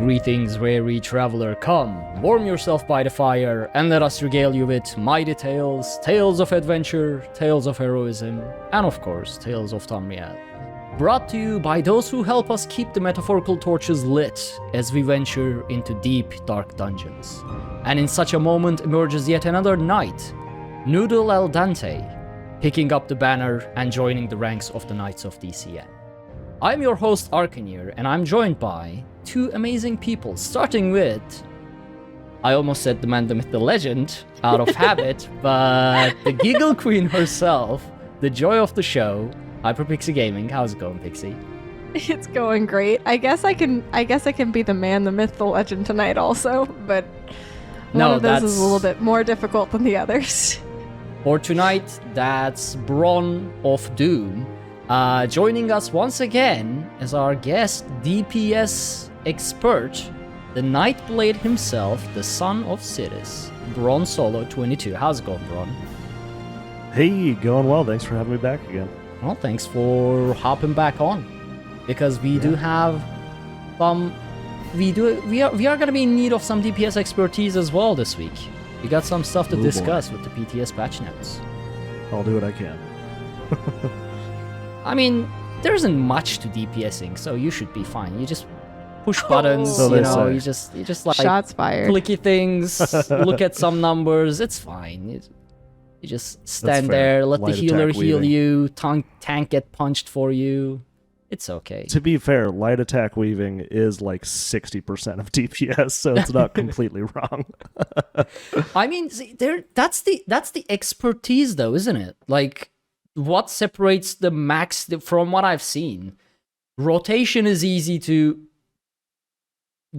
Greetings, weary traveler, come, warm yourself by the fire, and let us regale you with mighty tales, tales of adventure, tales of heroism, and of course, tales of Tamriel. Brought to you by those who help us keep the metaphorical torches lit as we venture into deep, dark dungeons. And in such a moment emerges yet another knight, Noodle El Dante, picking up the banner and joining the ranks of the Knights of DCN. I'm your host Arkaniir, and I'm joined by two amazing people, starting with, I almost said the man, the myth, the legend, out of habit, but the Giggle Queen herself, the joy of the show, HyperPixie Gaming. How's it going, Pixie? It's going great. I guess I can be the man, the myth, the legend tonight also, but one of those is a little bit more difficult than the others. For tonight, that's BronSolo. Joining us once again as our guest DPS expert, the Nightblade himself, the son of Sidis, BronSolo 22. How's it going, Bron? Hey, going well. Thanks for having me back again. Well, thanks for hopping back on, because we do have some. We are going to be in need of some DPS expertise as well this week. We got some stuff to discuss with the PTS patch notes. I'll do what I can. I mean, there isn't much to DPSing, so you should be fine. You just push buttons, So you just like Shots fired. clicky things, look at some numbers. It's fine. You just stand there, let Light the healer attack heal weaving. you, tank get punched for you. It's okay. To be fair, light attack weaving is like 60% of DPS, so it's not completely wrong. I mean, see, that's the expertise though, isn't it? Like, what separates the max from what I've seen? Rotation is easy to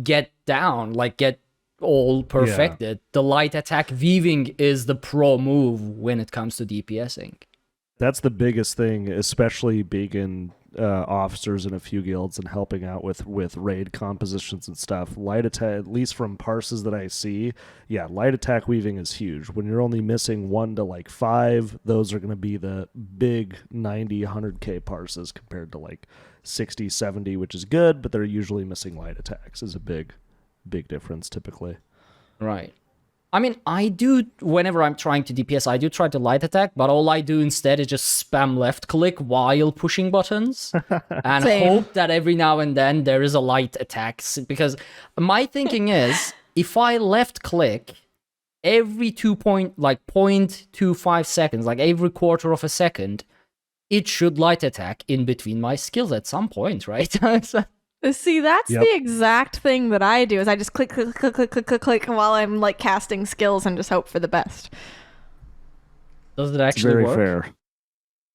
get down, like get all perfected. Yeah. The light attack weaving is the pro move when it comes to DPSing. That's the biggest thing, especially being in officers in a few guilds and helping out with raid compositions and stuff. Light attack, at least from parses that I see, yeah, light attack weaving is huge. When you're only missing 1 to like 5, those are going to be the big 90, 100k parses compared to like 60, 70, which is good, but they're usually missing light attacks is a big difference typically. Right. I mean, I do, whenever I'm trying to DPS, I do try to light attack, but all I do instead is just spam left click while pushing buttons and hope that every now and then there is a light attack. Because my thinking is, if I left click every 0.25 seconds, like every quarter of a second, it should light attack in between my skills at some point, right? See, that's the exact thing that I do, is I just click while I'm like casting skills and just hope for the best. Does it actually Very work? fair.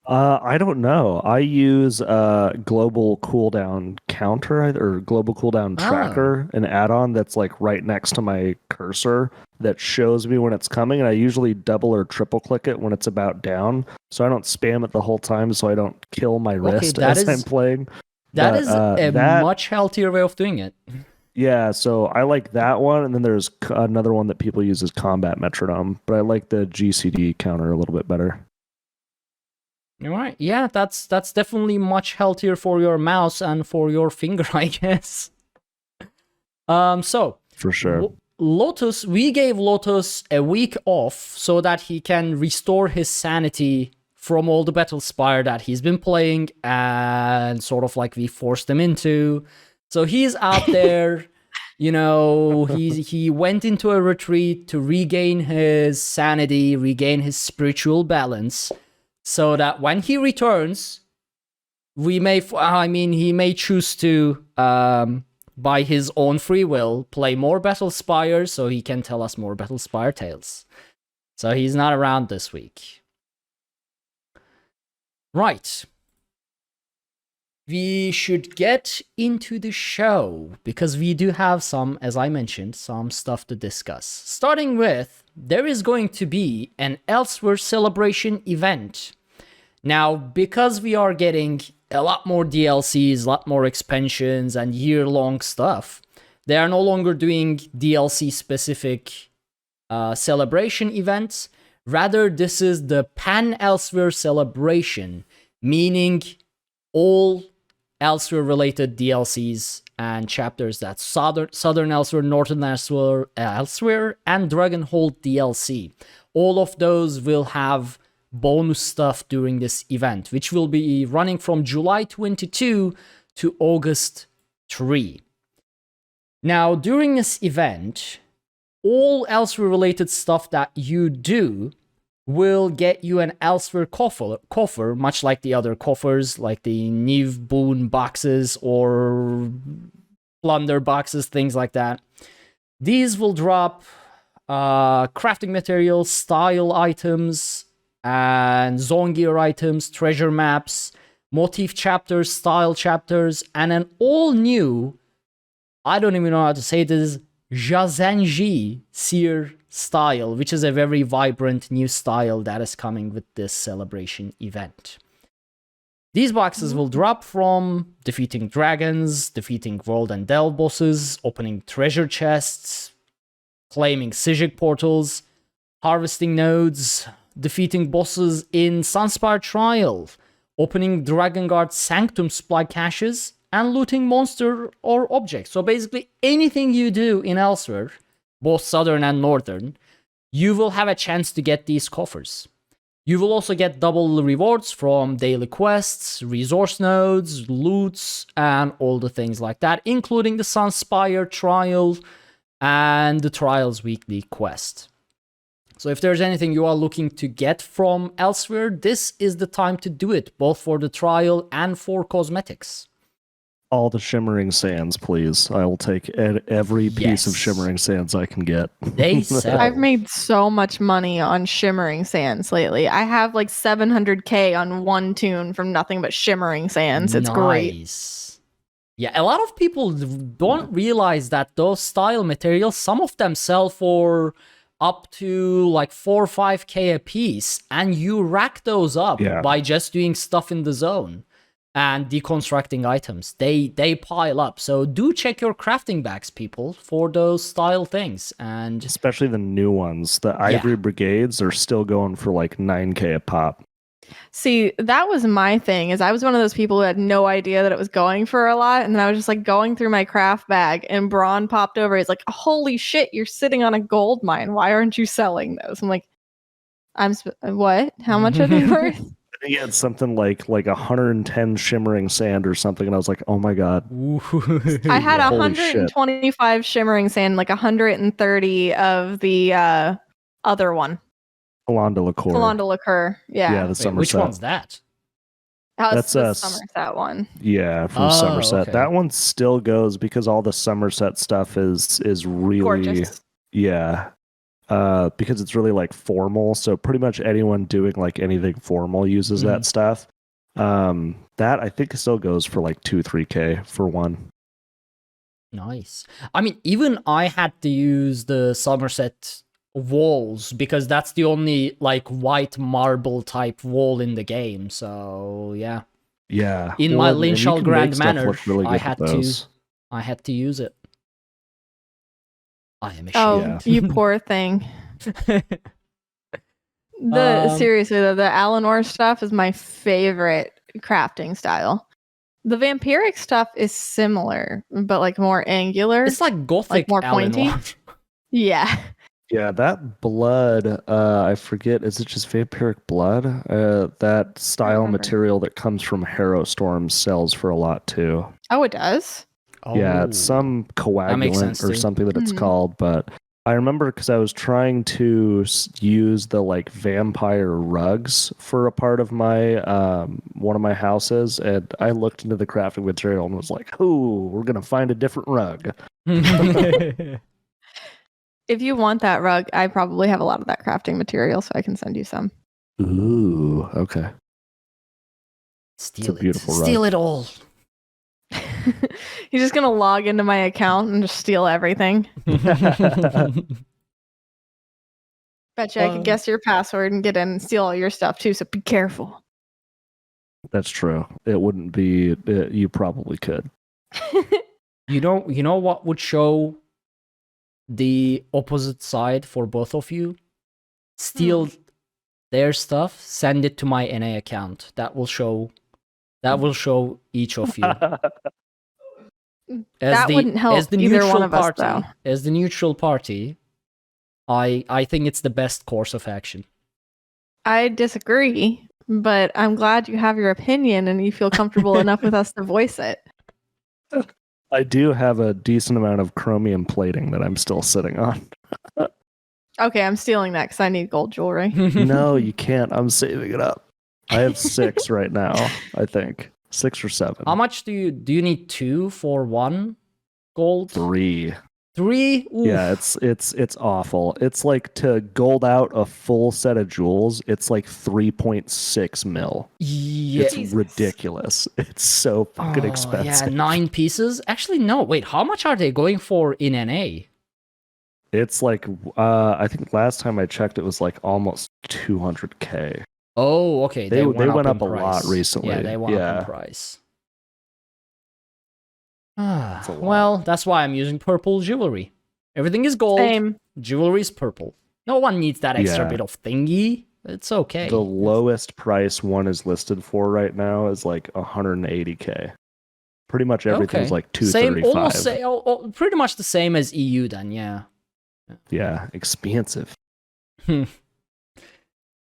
I don't know. I use global cooldown counter or global cooldown tracker, an add-on that's like right next to my cursor that shows me when it's coming, and I usually double or triple click it when it's about down, so I don't spam it the whole time, so I don't kill my wrist as I'm playing. That is a much healthier way of doing it. Yeah, so I like that one, and then there's another one that people use as combat metronome, but I like the GCD counter a little bit better. All right, yeah, that's definitely much healthier for your mouse and for your finger, I guess. So for sure, Lotus, we gave Lotus a week off so that he can restore his sanity from all the Battle Spire that he's been playing, and sort of like we forced him into. So he's out there, he went into a retreat to regain his sanity, regain his spiritual balance, so that when he returns, he may choose to, by his own free will, play more Battle Spire so he can tell us more Battle Spire tales. So he's not around this week. Right. We should get into the show, because we do have some, as I mentioned, some stuff to discuss. Starting with, there is going to be an Elsweyr Celebration event. Now, because we are getting a lot more DLCs, a lot more expansions, and year-long stuff, they are no longer doing DLC-specific celebration events. Rather, this is the Pan-Elsweyr Celebration, meaning all Elsweyr-related DLCs and chapters. That's Southern Elsweyr, Northern Elsweyr, and Dragonhold DLC. All of those will have bonus stuff during this event, which will be running from July 22 to August 3. Now, during this event, all Elsweyr-related stuff that you do will get you an Elsweyr coffer, much like the other coffers, like the Niv Boon boxes or Plunder boxes, things like that. These will drop crafting materials, style items, and zone gear items, treasure maps, motif chapters, style chapters, and an all-new, I don't even know how to say this, Jazanji Seer style, which is a very vibrant new style that is coming with this celebration event. These boxes will drop from defeating dragons, defeating world and delve bosses, opening treasure chests, claiming Sigil portals, harvesting nodes, defeating bosses in Sunspire Trial, opening Drakengard Sanctum supply caches, and looting monster or objects. So basically anything you do in Elsweyr, both Southern and Northern, you will have a chance to get these coffers. You will also get double rewards from daily quests, resource nodes, loots, and all the things like that, including the Sunspire Trial and the Trials Weekly quest. So if there's anything you are looking to get from Elsweyr, this is the time to do it, both for the trial and for cosmetics. All the Shimmering Sands, please. I will take every piece of Shimmering Sands I can get. They sell. I've made so much money on Shimmering Sands lately. I have like 700k on one tune from nothing but Shimmering Sands. It's great. Yeah, a lot of people don't realize that those style materials, some of them sell for up to like 4 or 5k a piece, and you rack those up by just doing stuff in the zone and deconstructing items. They pile up. So do check your crafting bags, people, for those style things. And especially the new ones. The Ivory Brigades are still going for like 9k a pop. See, that was my thing, is I was one of those people who had no idea that it was going for a lot, and then I was just like going through my craft bag, and Braun popped over. He's like, holy shit, you're sitting on a gold mine. Why aren't you selling those? I'm like, what? How much are they worth? He had something like 110 Shimmering Sand or something, and I was like, oh my god. I had 125 Shimmering Sand, like 130 of the other one. Salon de Liqueur. Yeah, the Somerset. Which one's that? That's the Somerset one. Yeah, from Somerset. Okay. That one still goes because all the Somerset stuff is really gorgeous. Yeah. Because it's really like formal, so pretty much anyone doing like anything formal uses that stuff. That I think still goes for like 2-3k for one. Nice. I mean, even I had to use the Somerset walls because that's the only like white marble type wall in the game. So yeah. In my Linshall Grand Manor, really I had to use it. I am ashamed. Oh, you poor thing. Seriously though, the Alanor stuff is my favorite crafting style. The vampiric stuff is similar, but like more angular. It's like gothic, like more pointy. Yeah. Yeah, that blood, I forget, is it just vampiric blood? That style material that comes from Harrowstorm sells for a lot too. Oh, it does? Yeah, it's some coagulant or something that it's called, but I remember because I was trying to use the like vampire rugs for a part of my one of my houses, and I looked into the crafting material and was like, "Oh, we're gonna find a different rug." If you want that rug, I probably have a lot of that crafting material, so I can send you some. Ooh, okay. Steal it's a beautiful rug. Steal it all. You're just gonna log into my account and just steal everything. Betcha I could guess your password and get in and steal all your stuff too, so be careful. That's true. It wouldn't be. You probably could. You know what would show the opposite side for both of you? Steal their stuff, send it to my NA account. That will That will show each of you. That wouldn't help as the either neutral one of us, party, though. As the neutral party, I think it's the best course of action. I disagree, but I'm glad you have your opinion and you feel comfortable enough with us to voice it. I do have a decent amount of chromium plating that I'm still sitting on. Okay, I'm stealing that because I need gold jewelry. No, you can't. I'm saving it up. I have 6 right now, I think. 6 or 7. How much do you need 2 for 1 gold? 3. 3? Oof. Yeah, it's awful. It's like to gold out a full set of jewels, it's like 3.6 mil. Yeah. It's ridiculous. It's so fucking expensive. Yeah, 9 pieces. Actually, no. Wait, how much are they going for in NA? It's like I think last time I checked, it was like almost 200k. Oh, okay. They went up in a price. lot recently. Yeah, they went up in price. Well, that's why I'm using purple jewelry. Everything is gold. Same. Jewelry is purple. No one needs that extra bit of thingy. It's okay. The lowest price one is listed for right now is like 180k. Pretty much everything's like 235. Same, almost pretty much the same as EU then, yeah. Yeah, expensive.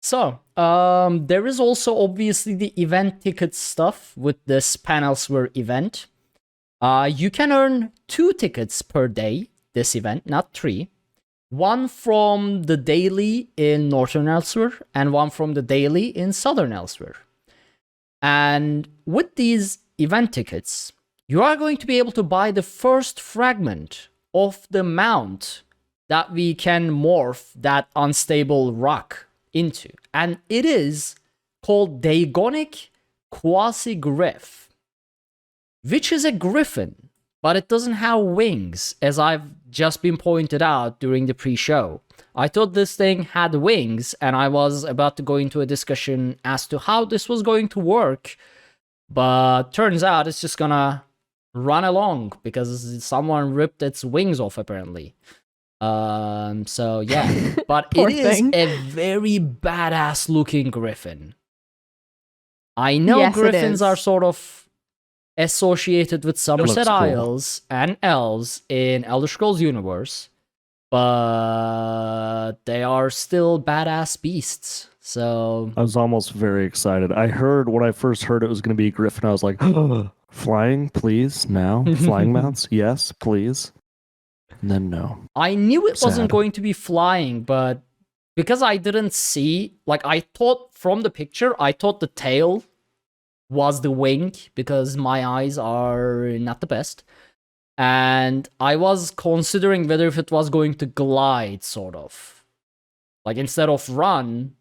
So, there is also obviously the event ticket stuff with this Pan-Elsweyr event. You can earn 2 tickets per day this event, not 3. One from the daily in Northern Elsweyr and one from the daily in Southern Elsweyr. And with these event tickets, you are going to be able to buy the first fragment of the mount that we can morph that unstable rock into. And it is called Daegonic Quasi-Griff, which is a griffin, but it doesn't have wings, as I've just been pointed out during the pre-show. I thought this thing had wings, and I was about to go into a discussion as to how this was going to work, but turns out it's just gonna run along because someone ripped its wings off, apparently. So yeah, but it is a very badass looking griffin. I know Yes, griffins are sort of associated with Somerset cool. Isles and elves in Elder Scrolls universe, but they are still badass beasts. So I was almost very excited. When I first heard it was going to be a griffin, I was like, flying, please, now? Flying mounts? Yes, please. And then no. I knew it wasn't Sad. going to be flying, but because I didn't see, like, I thought from the picture, I thought the tail was the wing because my eyes are not the best. And I was considering whether if it was going to glide, sort of. Like, instead of run,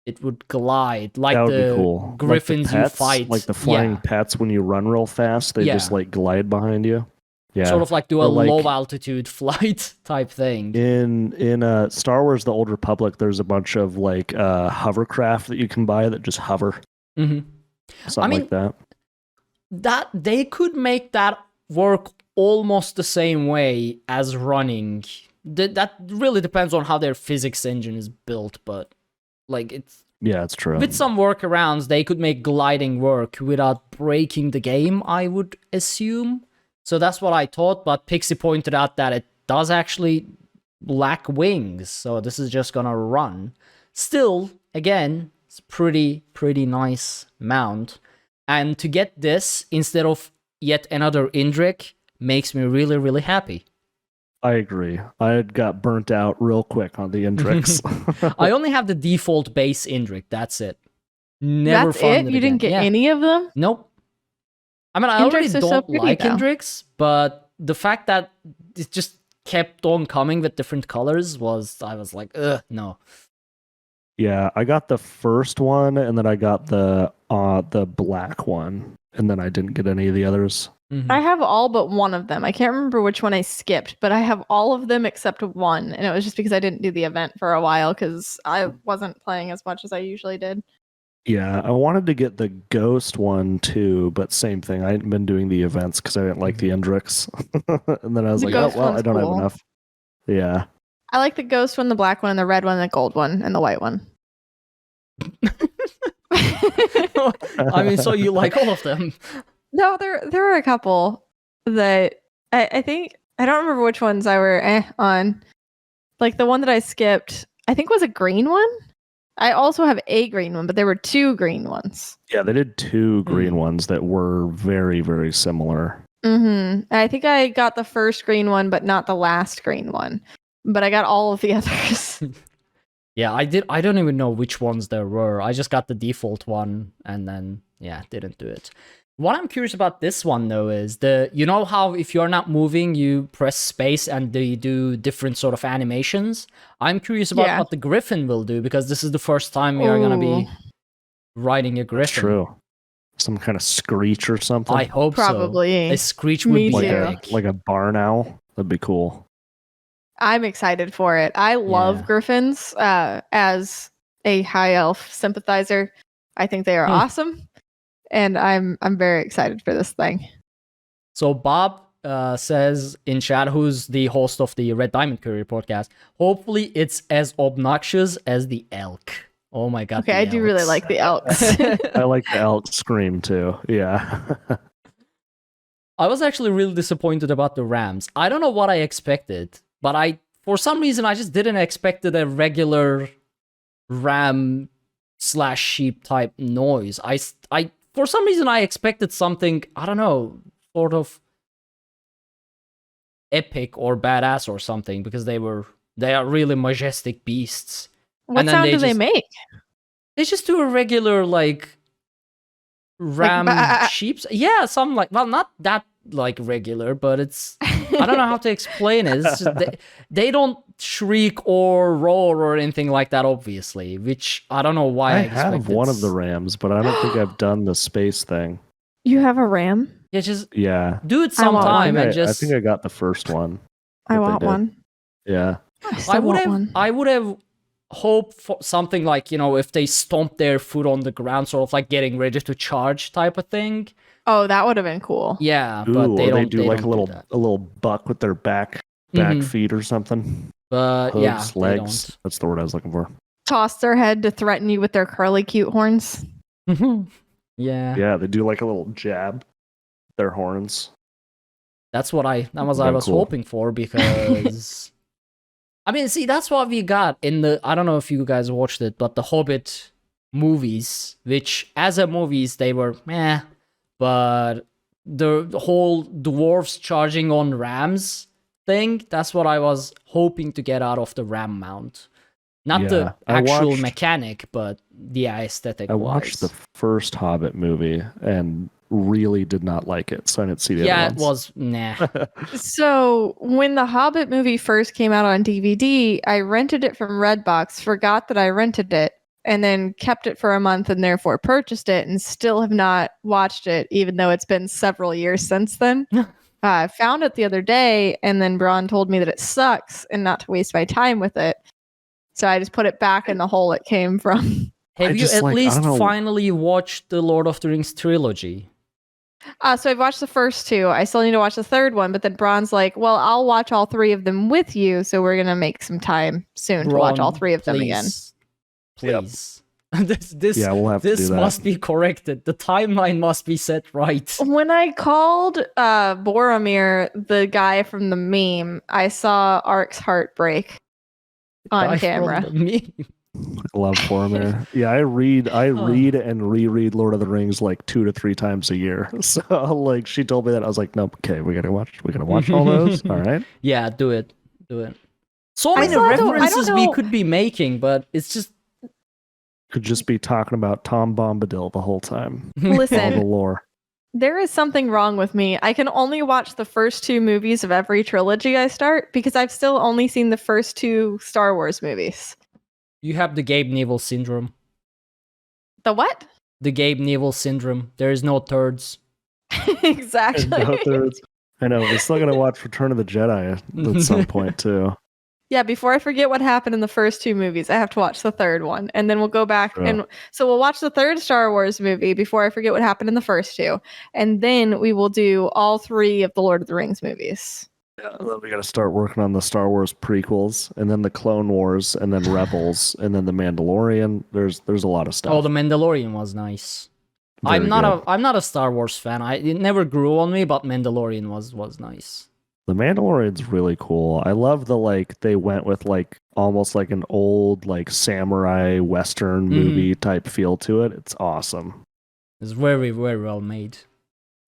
it would glide, like That would the be cool. griffins like the pets, you fight. like the flying Yeah. pets when you run real fast, they just Yeah. like glide behind you. Yeah. Sort of like do a Or like- low altitude flight type thing. In Star Wars: The Old Republic, there's a bunch of like hovercraft that you can buy that just hover, Mm-hmm. something like that. That they could make that work almost the same way as running. That really depends on how their physics engine is built, but like it's Yeah, it's true. with some workarounds they could make gliding work without breaking the game, I would assume. So that's what I thought, but Pixie pointed out that it does actually lack wings, so this is just gonna run. Still, again, it's pretty nice mount. And to get this instead of yet another Indrik makes me really happy. I agree. I got burnt out real quick on the Indrix. I only have the default base Indrik, that's it. Never That's farmed it? You didn't get Yeah. any of them? Nope. I mean, I Indriks already are so don't pretty, like though. Indriks, but the fact that it just kept on coming with different colors I was like, ugh, no. Yeah, I got the first one, and then I got the black one, and then I didn't get any of the others. Mhm. I have all but one of them. I can't remember which one I skipped, but I have all of them except one. And it was just because I didn't do the event for a while because I wasn't playing as much as I usually did. Yeah, I wanted to get the ghost one too, but same thing. I hadn't been doing the events because I didn't like the Indrix. And then I was The like, oh, ghost well, I one's don't have cool. enough. Yeah. I like the ghost one, the black one, the red one, the gold one, and the white one. I mean, so you like all of them. No, there were a couple that I think I don't remember which ones I were on. Like the one that I skipped, I think was a green one. I also have a green one, but there were 2 green ones. Yeah, they did 2 green ones that were very, very similar. I think I got the first green one, but not the last green one. But I got all of the others. Yeah, I did. I don't even know which ones there were. I just got the default one, and then didn't do it. What I'm curious about this one though is you know how if you're not moving, you press space and they do different sort of animations. I'm curious about what the Griffin will do, because this is the first time we are gonna be riding a Griffin. That's true. Some kind of screech or something. I hope probably. So. A screech would be like a barn owl. That'd be cool. I'm excited for it. I love Griffins as a high elf sympathizer. I think they are awesome. And I'm very excited for this thing. So Bob says in chat, who's the host of the Red Diamond Courier podcast, hopefully it's as obnoxious as the elk. Oh my god. Okay, I do really like the elks. I like the elk scream too. Yeah. I was actually really disappointed about the Rams. I don't know what I expected, but for some reason I just didn't expect a regular ram/sheep type noise. For some reason, I expected something, I don't know, sort of epic or badass or something, because they are really majestic beasts. What sound do they make? They just do a regular, like, ram sheep. Yeah, some like, well, not that, like, regular, but it's, I don't know how to explain it. It's just, they don't shriek or roar or anything like that, obviously, which I don't know why I have one of the rams, but I don't think I've done the space thing. You have a ram? Yeah, just do it sometime and just. I think I got the first one. I want one. Yeah. I would have hoped for something like, if they stomp their foot on the ground, sort of like getting ready to charge type of thing. Oh, that would have been cool. Yeah, but they do like a little buck with their back feet or something. But hooves, legs. That's the word I was looking for. Toss their head to threaten you with their curly cute horns. Yeah. Yeah, they do like a little jab. Their horns. That's what I was hoping for, because I mean, see, that's what we got in I don't know if you guys watched it, but the Hobbit movies, which as a movies they were meh, but the whole dwarves charging on rams thing, that's what I was hoping to get out of the ram mount. Not the actual mechanic, but the aesthetic. I watched the first Hobbit movie and really did not like it, so I didn't see the other ones. It was nah. So when the Hobbit movie first came out on DVD, I rented it from Redbox, forgot that I rented it, and then kept it for a month and therefore purchased it, and still have not watched it, even though it's been several years since then. I found it the other day, and then Braun told me that it sucks and not to waste my time with it. So I just put it back in the hole it came from. Have you at least finally watched the Lord of the Rings trilogy? So I've watched the first 2. I still need to watch the third one, but then Braun's like, well, I'll watch all 3 of them with you, so we're going to make some time soon to watch all 3 of them again. Please. Yep. We'll have to do that. Must be corrected. The timeline must be set right. When I called Boromir, the guy from the meme, I saw Ark's heart break on camera. I love Boromir. Yeah, I read and reread Lord of the Rings like 2 to 3 times a year. So like she told me that, I was like, nope, okay, we gotta watch all those. All right. Yeah, do it. So many references we could be making, but it's just could just be talking about Tom Bombadil the whole time. Listen, all the lore. There is something wrong with me. I can only watch the first 2 movies of every trilogy I start, because I've still only seen the first 2 Star Wars movies. You have the Gabe Newell syndrome. The what? The Gabe Newell syndrome. There is no thirds. Exactly. No thirds. I know. We're still going to watch Return of the Jedi at some point, too. Yeah, before I forget what happened in the first 2 movies, I have to watch the third one. And then we'll go back and so we'll watch the third Star Wars movie before I forget what happened in the first 2. And then we will do all 3 of the Lord of the Rings movies. Yeah, and then we got to start working on the Star Wars prequels, and then the Clone Wars, and then Rebels, and then the Mandalorian. There's a lot of stuff. Oh, the Mandalorian was nice. Very good. I'm not a Star Wars fan. It never grew on me, but Mandalorian was nice. The Mandalorian's really cool. I love they went with almost like an old samurai western movie type feel to it. It's awesome. It's very, very well made.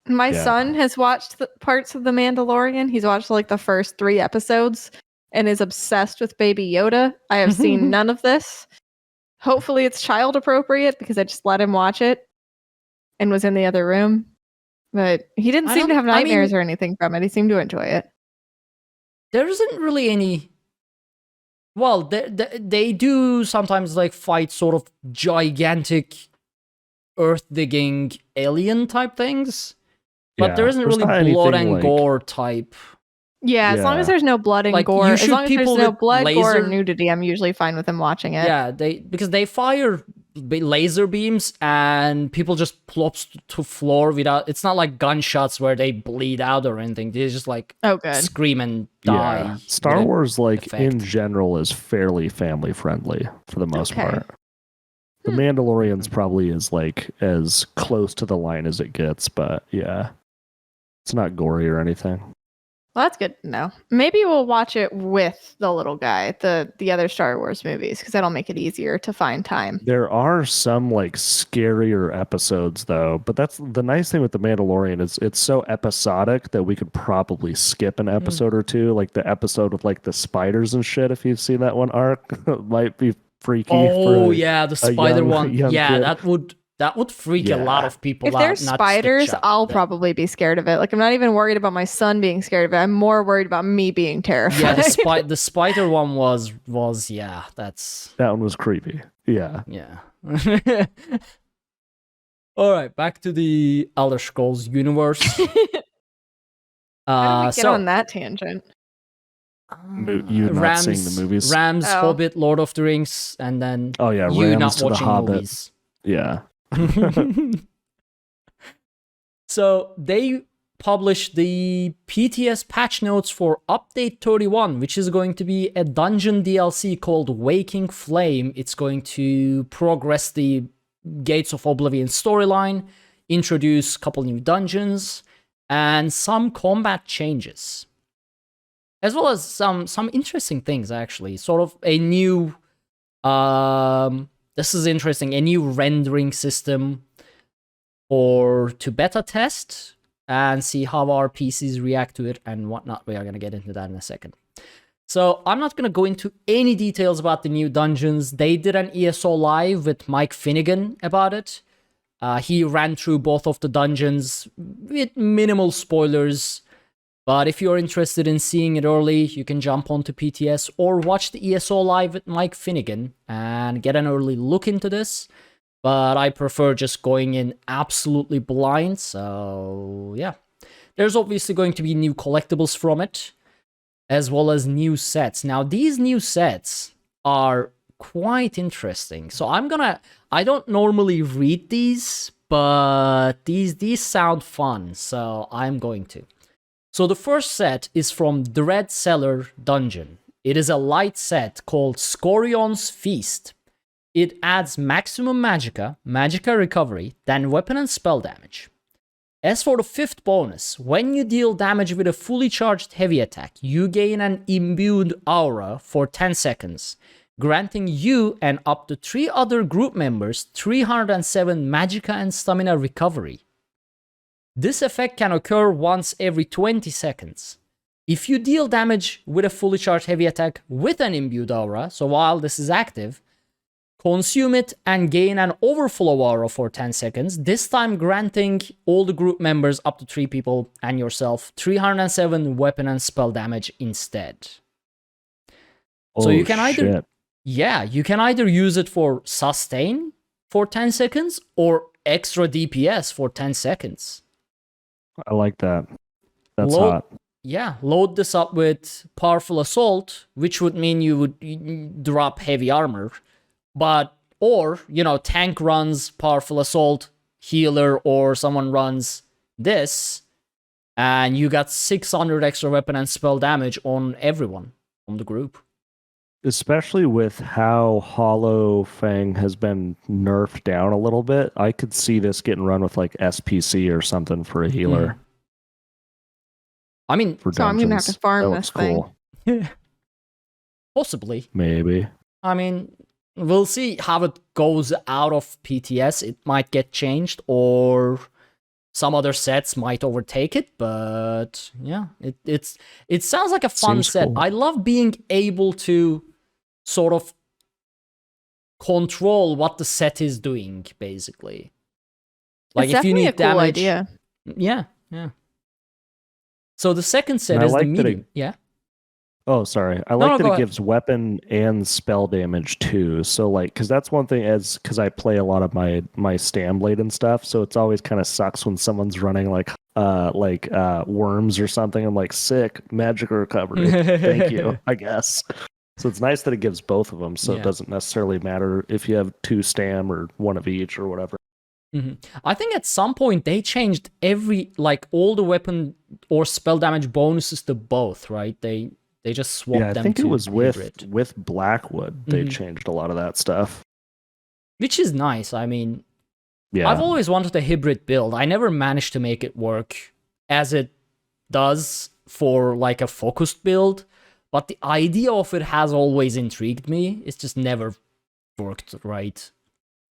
My son has watched parts of The Mandalorian. He's watched the first 3 episodes and is obsessed with Baby Yoda. I have seen none of this. Hopefully it's child appropriate because I just let him watch it and was in the other room. But he didn't seem to have nightmares or anything from it. He seemed to enjoy it. There isn't really any... Well, they do sometimes fight sort of gigantic earth-digging alien type things. But there isn't really blood and gore type. Yeah, as long as there's no blood and gore, as long as there's no blood, gore, and nudity, I'm usually fine with him watching it. Yeah, because they fire laser beams and people just plops to floor without. It's not like gunshots where they bleed out or anything. They just scream and die. Yeah. Star Wars, in general, is fairly family friendly for the most part. The Mandalorian's probably as close to the line as it gets, but yeah. It's not gory or anything. Well, that's good to know. Maybe we'll watch it with the little guy, the other Star Wars movies, because that'll make it easier to find time. There are some scarier episodes though, but that's the nice thing with The Mandalorian is it's so episodic that we could probably skip an episode or two, like the episode with the spiders and shit. If you've seen that one, Ark, might be freaky. Oh yeah, the spider one. Yeah, kid. That would freak a lot of people out. If there's spiders, I'll probably be scared of it. I'm not even worried about my son being scared of it. I'm more worried about me being terrified. Yeah, the spider one was that one was creepy. Yeah. Yeah. All right, back to the Elder Scrolls universe. How did we get on that tangent? You not seeing the movies? Rams, Hobbit, Lord of the Rings, and then you Rams not watching movies. Yeah. So they published the PTS patch notes for Update 31, which is going to be a dungeon DLC called Waking Flame. It's going to progress the Gates of Oblivion storyline, introduce a couple new dungeons, and some combat changes. As well as some interesting things, actually. Sort of a new... this is interesting. A new rendering system to beta test and see how our PCs react to it and whatnot. We are going to get into that in a second. So I'm not going to go into any details about the new dungeons. They did an ESO live with Mike Finnegan about it. He ran through both of the dungeons with minimal spoilers. But if you're interested in seeing it early, you can jump onto PTS or watch the ESO live with Mike Finnegan and get an early look into this. But I prefer just going in absolutely blind, so yeah. There's obviously going to be new collectibles from it, as well as new sets. Now, these new sets are quite interesting. So I don't normally read these, but these sound fun, so I'm going to. So the first set is from Dread Cellar Dungeon. It is a light set called Scorion's Feast. It adds maximum magicka recovery, then weapon and spell damage. As for the fifth bonus, when you deal damage with a fully charged heavy attack, you gain an imbued aura for 10 seconds, granting you and up to 3 other group members 307 magicka and stamina recovery. This effect can occur once every 20 seconds. If you deal damage with a fully charged heavy attack with an imbued aura, so while this is active, consume it and gain an overflow aura for 10 seconds, this time granting all the group members up to 3 people and yourself 307 weapon and spell damage instead. So you can you can either use it for sustain for 10 seconds or extra DPS for 10 seconds. I like that. That's hot. Yeah, load this up with Powerful Assault, which would mean you would drop heavy armor. Or, tank runs Powerful Assault, healer, or someone runs this, And you got 600 extra weapon and spell damage on everyone on the group. Especially with how Hollow Fang has been nerfed down a little bit, I could see this getting run with like SPC or something for a healer. I mean, For So I'm gonna have to dungeons. farm That this looks thing. cool. possibly. Maybe. I mean, we'll see how it goes out of PTS. It might get changed, or some other sets might overtake it. But yeah, it sounds like a fun Seems set. cool. I love being able to sort of control what the set is doing, basically. Like It's if you definitely need a cool damage, idea. yeah. So the second set And I is the like that it- medium. Yeah. Oh, sorry. I No, like no, that go it ahead. gives weapon and spell damage too. So like, because that's one thing because I play a lot of my Stamblade and stuff. So it's always kind of sucks when someone's running like worms or something. I'm like, sick magic recovery. Thank you, I guess. So it's nice that it gives both of them. So Yeah. it doesn't necessarily matter if you have 2 stam or 1 of each or whatever. I think at some point they changed all the weapon or spell damage bonuses to both, right? They just swapped Yeah, I them think to it was hybrid, with Blackwood. They Mhm. changed a lot of that stuff. which is nice. I mean, Yeah. I've always wanted a hybrid build. I never managed to make it work as it does for like a focused build, but the idea of it has always intrigued me. It's just never worked right.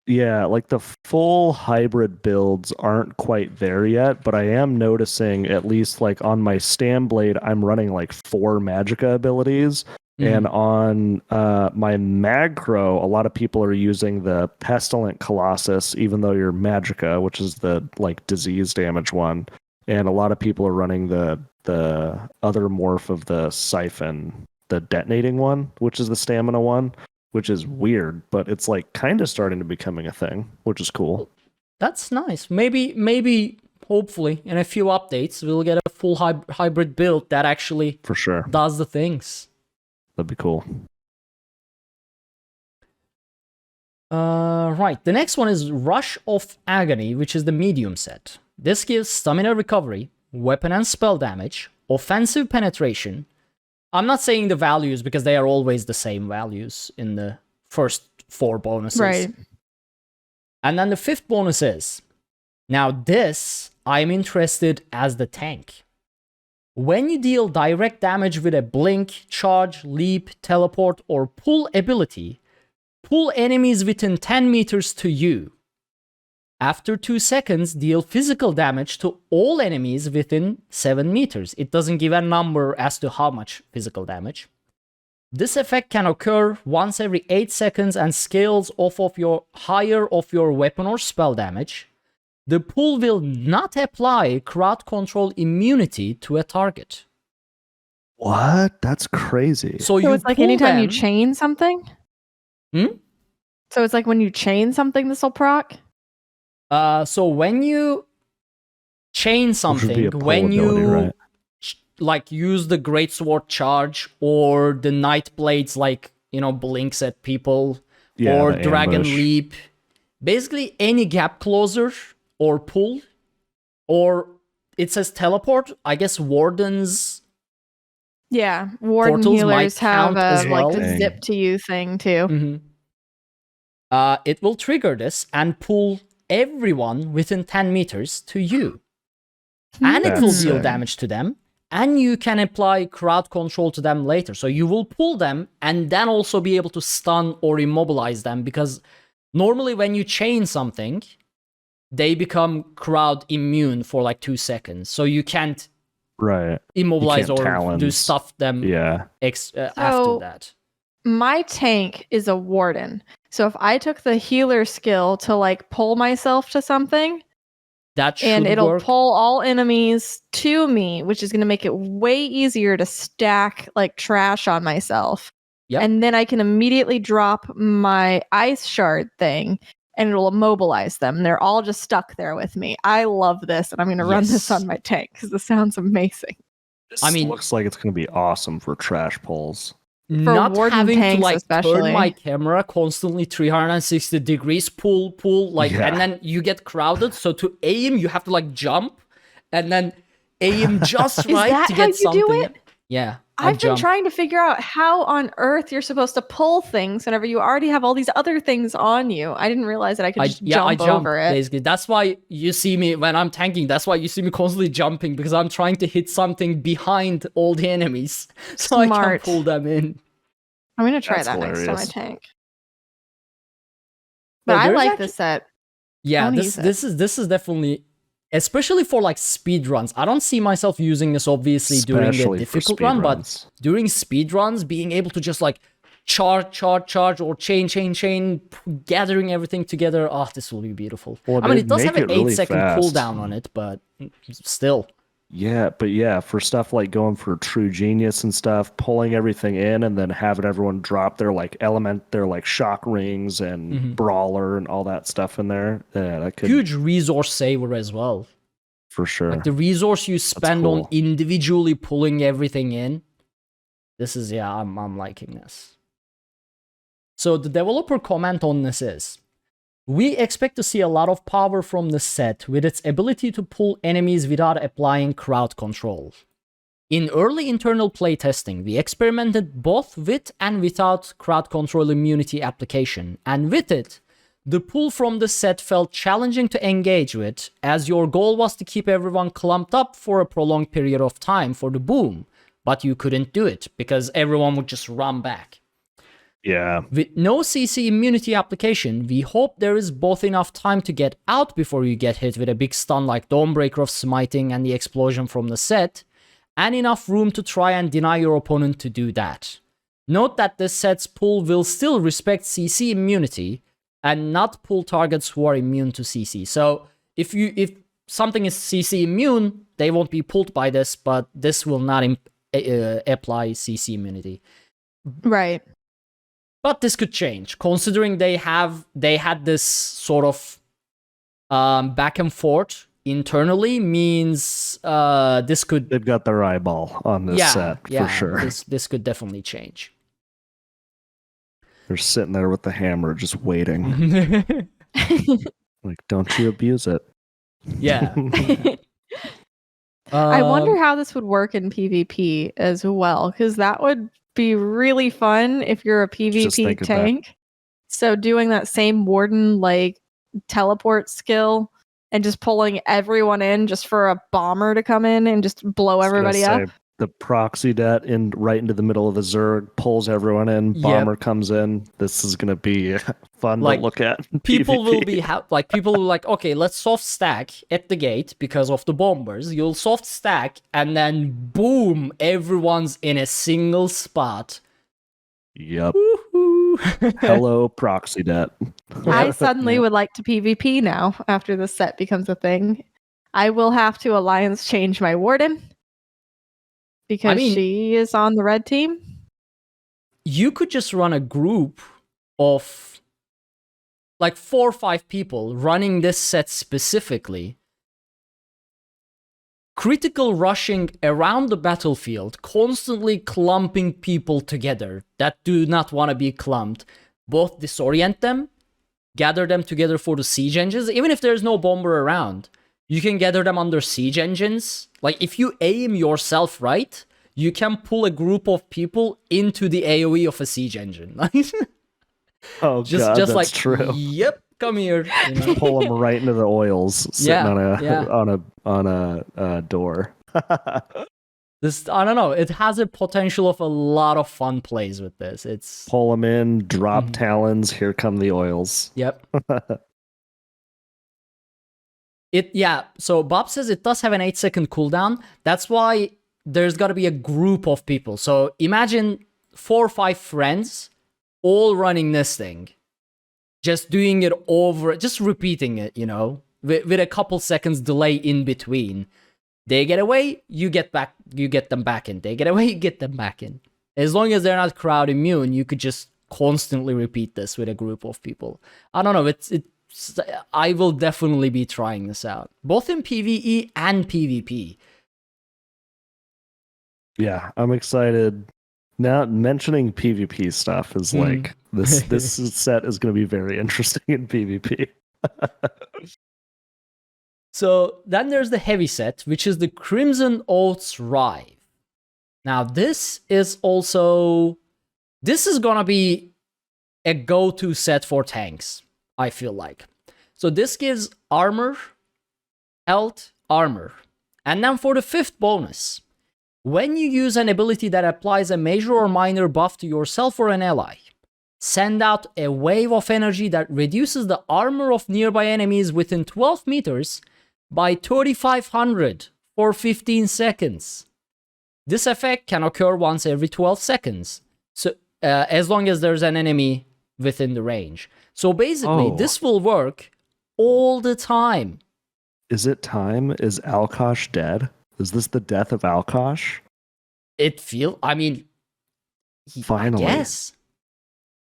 Yeah, like the full hybrid builds aren't quite there yet, but I am noticing, at least like on my Stamblade, I'm running like 4 Magicka abilities. And on my Magcro, a lot of people are using the Pestilent Colossus, even though you're Magicka, which is the like disease damage one. And a lot of people are running the other morph of the Siphon, the detonating one, which is the stamina one, which is weird, but it's like kind of starting to becoming a thing, which is cool. That's nice. Maybe, hopefully, in a few updates, we'll get a full hybrid build that actually For sure. does the things. That'd be cool. Right. The next one is Rush of Agony, which is the medium set. This gives stamina recovery, weapon and spell damage, offensive penetration. I'm not saying the values because they are always the same values in the first 4 bonuses. Right. And then the 5th bonus is, now this, I'm interested as the tank. When you deal direct damage with a blink, charge, leap, teleport, or pull ability, pull enemies within 10 meters to you. After 2 seconds, deal physical damage to all enemies within 7 meters. It doesn't give a number as to how much physical damage. This effect can occur once every 8 seconds and scales off of your higher of your weapon or spell damage. The pull will not apply crowd control immunity to a target. What? That's crazy. So So you it's like pull anytime you them- chain something? Hmm? So it's like when you chain something, this will proc? So when you chain Which would be something, a pull when ability, you right? like use the greatsword charge or the night blades, like blinks at people, Yeah, or the dragon ambush. leap, basically any gap closer or pull, or it says teleport. I guess wardens. Yeah. Warden Portals healers might have count as well. the zip to you thing too. Mhm. It will trigger this and pull everyone within 10 meters to you. And it will That's deal sick. damage to them. And you can apply crowd control to them later. So you will pull them and then also be able to stun or immobilize them. Because normally when you chain something, they become crowd immune for like 2 seconds. So you can't Right. immobilize can't or do talons. stuff them Yeah. after that. My tank is a warden. So if I took the healer skill to like pull myself to something, That should and it'll work. pull all enemies to me, which is going to make it way easier to stack like trash on myself. Yep. And then I can immediately drop my ice shard thing and it'll immobilize them. They're all just stuck there with me. I love this, and I'm going to run this Yes. on my tank because this sounds amazing. This I mean- looks like it's going to be awesome for trash pulls. Not warden having to tanks like especially. turn my camera constantly 360 degrees, pull, like, Yeah. and then you get crowded. So to aim, you have to like jump, and then aim just Is right that to how get you do something. it? Yeah. I've been jump. trying to figure out how on earth you're supposed to pull things whenever you already have all these other things on you. I didn't realize that I could just jump over it. Basically. That's why you see me when I'm tanking. That's why you see me constantly jumping, because I'm trying to hit something behind all the enemies so I can pull them in. I'm gonna try That's that next time I hilarious. tank. But I like this set. Yeah, this is definitely, especially for like speed runs. I don't see myself using this obviously during the difficult run, but during speed runs, being able to just like charge, or chain, gathering everything together. Oh, this will be beautiful. Well, I mean, it does have an really 8-second cooldown on it, but still. Yeah, but yeah, for stuff like going for True Genius and stuff, pulling everything in and then having everyone drop their like their like shock rings and brawler and all that stuff in there. Yeah, that could huge resource saver as well. For sure. Like the resource you spend on individually pulling everything in. This is, yeah, I'm liking this. So the developer comment on this is, we expect to see a lot of power from the set with its ability to pull enemies without applying crowd control. In early internal playtesting, we experimented both with and without crowd control immunity application, and with it, the pull from the set felt challenging to engage with, as your goal was to keep everyone clumped up for a prolonged period of time for the boom, but you couldn't do it because everyone would just run back. Yeah. With no CC immunity application, we hope there is both enough time to get out before you get hit with a big stun like Dawnbreaker of Smiting and the explosion from the set, and enough room to try and deny your opponent to do that. Note that this set's pull will still respect CC immunity and not pull targets who are immune to CC. So if something is CC immune, they won't be pulled by this, but this will not apply CC immunity. Right. But this could change, considering they had this sort of back and forth internally, means this could... They've got their eyeball on this set, for sure. This could definitely change. They're sitting there with the hammer just waiting. Like, don't you abuse it. Yeah. I wonder how this would work in PvP as well, because that would be really fun if you're a PvP tank. So doing that same warden like teleport skill and just pulling everyone in just for a bomber to come in and just blow everybody up. The proxy det right into the middle of the Zerg, pulls everyone in, bomber comes in. This is gonna be fun to look at. People will be people will like, okay, let's soft stack at the gate because of the bombers. You'll soft stack and then boom, everyone's in a single spot. Yep. Hello, proxy det. I suddenly would like to PvP now after this set becomes a thing. I will have to alliance change my warden. Because she is on the red team? You could just run a group of like 4 or 5 people running this set specifically. Critical rushing around the battlefield, constantly clumping people together that do not want to be clumped. Both disorient them, gather them together for the siege engines. Even if there's no bomber around, you can gather them under siege engines. Like, if you aim yourself right, you can pull a group of people into the AoE of a siege engine. God, that's like, true. Yep, come here. You know? Pull them right into the oils sitting on a door. This, I don't know. It has a potential of a lot of fun plays with this. It's pull them in, drop talons. Here come the oils. Yep. So Bob says it does have an 8-second cooldown. That's why there's got to be a group of people. So imagine 4 or 5 friends all running this thing. Just doing it over, just repeating it, you know, with a couple seconds delay in between. They get away, you get them back in. They get away, you get them back in. As long as they're not crowd immune, you could just constantly repeat this with a group of people. I don't know, I will definitely be trying this out, both in PvE and PvP. Yeah, I'm excited. Now, mentioning PvP stuff is like, this set is going to be very interesting in PvP. So then there's the heavy set, which is the Crimson Oath's Rive. Now this is also... This is gonna be a go-to set for tanks, I feel like. So this gives armor, health, armor. And then for the 5th bonus, when you use an ability that applies a major or minor buff to yourself or an ally, send out a wave of energy that reduces the armor of nearby enemies within 12 meters by 3,500 for 15 seconds. This effect can occur once every 12 seconds, so as long as there's an enemy within the range. So basically, this will work all the time. Is it time? Is Alkosh dead? Is this the death of Alkosh? I mean, Finally. Yes.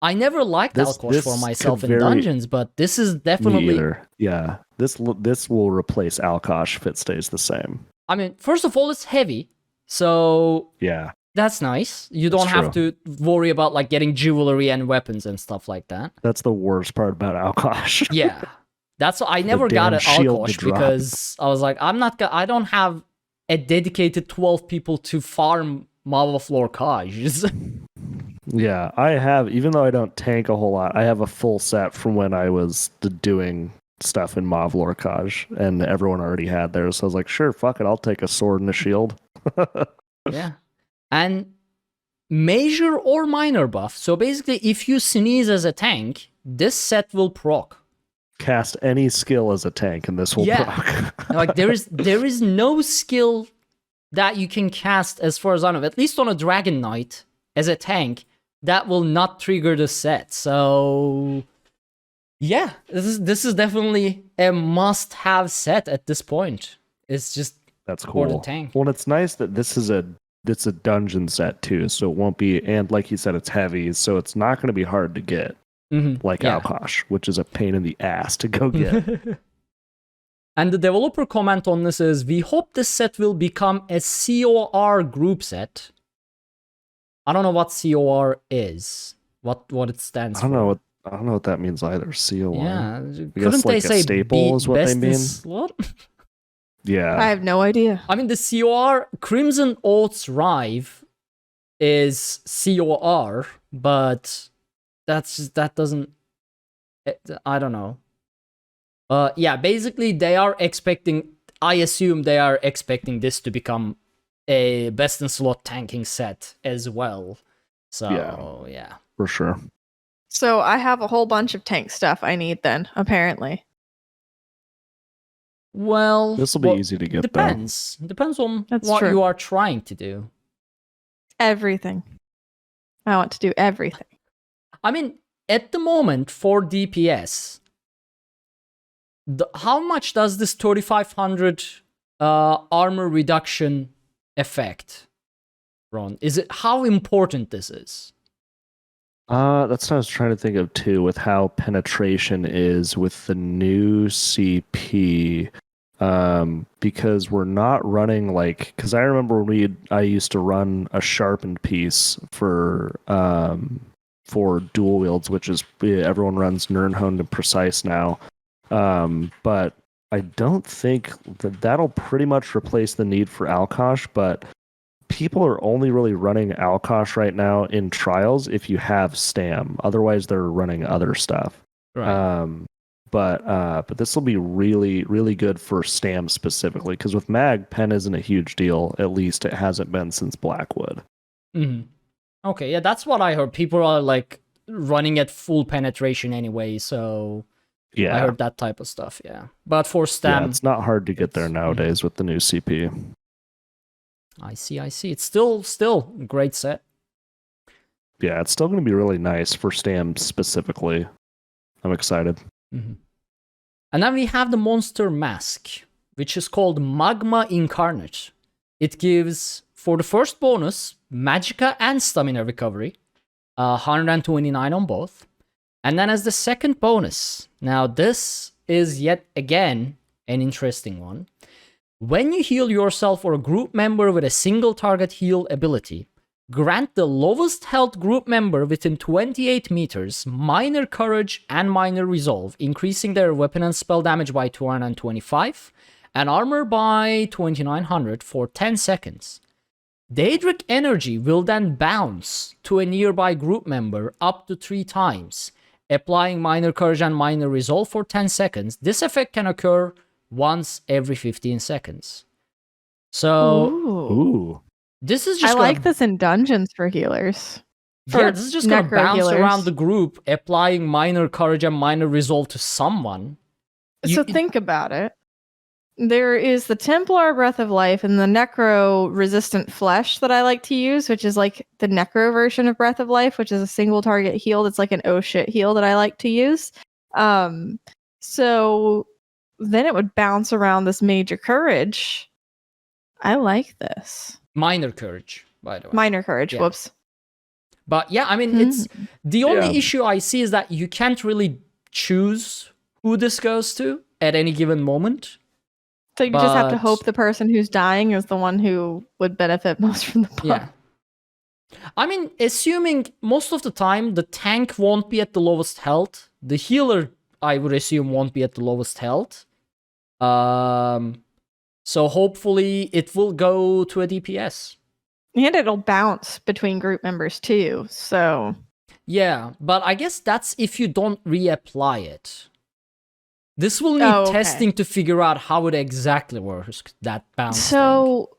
I never liked Alkosh for myself in dungeons, but this is definitely... Me either. Yeah. This will replace Alkosh if it stays the same. I mean, first of all, it's heavy, so... Yeah. That's nice. You don't have to worry about like getting jewelry and weapons and stuff like that. That's the worst part about Alkosh. Yeah. That's I never got an Alkosh because I was like, I don't have a dedicated 12 people to farm Mavaflor Kaj. Yeah, I have, even though I don't tank a whole lot, I have a full set from when I was doing stuff in Mavlor Kaj, and everyone already had theirs. So I was like, sure, fuck it, I'll take a sword and a shield. Yeah. And major or minor buff. So basically, if you sneeze as a tank, this set will proc. Cast any skill as a tank, and this will proc. Like there is no skill that you can cast, as far as I know, at least on a Dragon Knight as a tank, that will not trigger the set. So yeah, this is definitely a must-have set at this point. It's just that's cool. For the tank. Well, it's nice that it's a dungeon set too, so it won't be, and like you said, it's heavy, so it's not going to be hard to get, like Alkosh, which is a pain in the ass to go get. And the developer comment on this is, we hope this set will become a COR group set. I don't know what COR is, what it stands for. I don't know what that means either. COR. Yeah, couldn't they say staple is what they mean? What? Yeah. I have no idea. I mean, the COR, Crimson Oath's Rive, is COR, but that doesn't... I don't know. Yeah, basically they are expecting... I assume they are expecting this to become a best in slot tanking set as well. So, yeah. For sure. So I have a whole bunch of tank stuff I need then, apparently. Well, this will be easy to get. Depends. Depends on That's what true. you are trying to do. Everything. I want to do everything. I mean, at the moment for DPS, how much does this 3,500 armor reduction affect, Ron? How important this is? That's what I was trying to think of too, with how penetration is with the new CP. Because we're not running because I remember I used to run a sharpened piece for dual wields, which is everyone runs Nirnhoned and Precise now. But I don't think that'll pretty much replace the need for Alkosh, but people are only really running Alkosh right now in trials if you have Stam. Otherwise, they're running other stuff. Right. But this will be really, really good for Stam specifically, because with Mag, Pen isn't a huge deal. At least it hasn't been since Blackwood. Mm-hmm. Okay, yeah, that's what I heard. People are like running at full penetration anyway, so yeah, I heard that type of stuff. Yeah, but for Stam, it's not hard to get there nowadays with the new CP. I see. It's still a great set. Yeah, it's still going to be really nice for Stam specifically. I'm excited. Mm-hmm. And then we have the monster mask, which is called Magma Incarnate. It gives, for the first bonus, Magicka and Stamina Recovery, 129 on both. And then as the second bonus, now this is yet again an interesting one. When you heal yourself or a group member with a single target heal ability, grant the lowest health group member within 28 meters minor courage and minor resolve, increasing their weapon and spell damage by 225, and armor by 2900 for 10 seconds. Daedric energy will then bounce to a nearby group member up to 3 times, applying minor courage and minor resolve for 10 seconds. This effect can occur once every 15 seconds. So, Ooh. this is just I like this in dungeons for healers. Yeah, this is just going to bounce healers. around the group, applying minor courage and minor resolve to someone. So think about it. There is the Templar Breath of Life and the Necro Resistant Flesh that I like to use, which is like the Necro version of Breath of Life, which is a single target heal. That's like an oh shit heal that I like to use. So then it would bounce around this major courage. I like this. Minor courage, by the way. Minor courage, Yeah. whoops. But yeah, I mean, it's the only issue I see is that you can't really choose who this goes to at any given moment. So you just have to But- hope the person who's dying is the one who would benefit most from the buff. Yeah. I mean, assuming most of the time the tank won't be at the lowest health, the healer, I would assume, won't be at the lowest health. So hopefully it will go to a DPS. And it'll bounce between group members too. So Yeah, but I guess that's if you don't reapply it. This will need testing to figure out how it exactly works, that bounce thing. So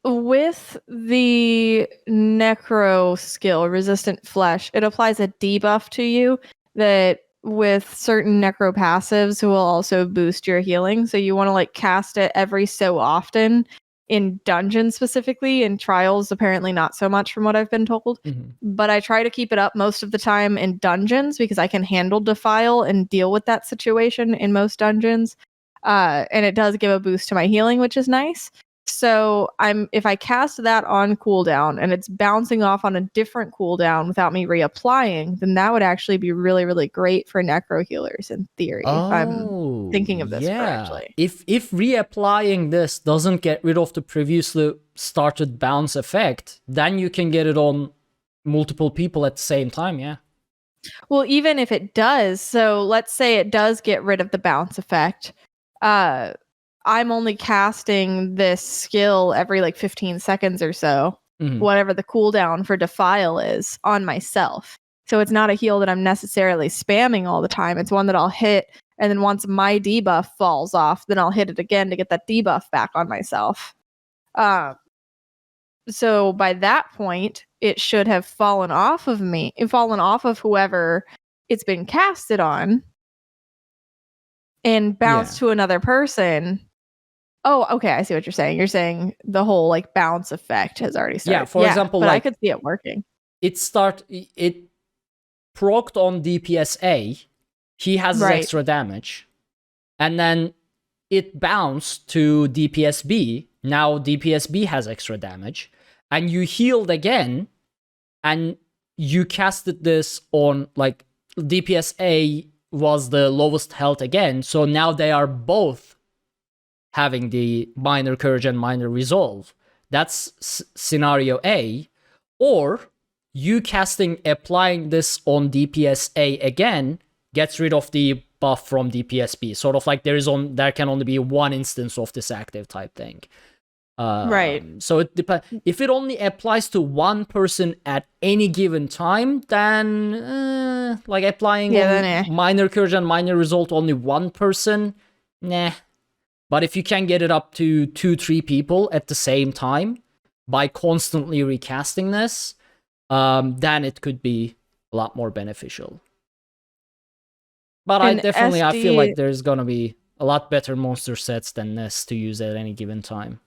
with the Necro skill, Resistant Flesh, it applies a debuff to you that with certain Necro passives will also boost your healing. So you want to like cast it every so often in dungeons specifically. In trials, apparently not so much from what I've been told. Mhm. But I try to keep it up most of the time in dungeons because I can handle Defile and deal with that situation in most dungeons. And it does give a boost to my healing, which is nice. So if I cast that on cooldown and it's bouncing off on a different cooldown without me reapplying, then that would actually be really, really great for necro healers in theory. If I'm thinking of this correctly. If reapplying this doesn't get rid of the previously started bounce effect, then you can get it on multiple people at the same time, yeah. Well, even if it does, so let's say it does get rid of the bounce effect, I'm only casting this skill every like 15 seconds or so, whatever the cooldown for Defile is on myself. So it's not a heal that I'm necessarily spamming all the time. It's one that I'll hit, and then once my debuff falls off, then I'll hit it again to get that debuff back on myself. So by that point, it should have fallen off of me, fallen off of whoever it's been casted on, and bounced to another person. Oh, okay. I see what you're saying. You're saying the whole like bounce effect has already started. Yeah, for example, but like, I could see it working. It procced on DPS-A. He has his extra damage. And then it bounced to DPS-B. Now DPS-B has extra damage. And you healed again. And you casted this on like DPS-A was the lowest health again. So now they are both having the minor courage and minor resolve. That's scenario A. Or you applying this on DPS-A again gets rid of the buff from DPS-B. Sort of like there can only be one instance of this active type thing. Right. So it depends. If it only applies to one person at any given time, then like applying minor courage and minor resolve to only one person, nah. But if you can get it up to 2-3 people at the same time by constantly recasting this, then it could be a lot more beneficial. But I feel like there's gonna be a lot better monster sets than this to use at any given time.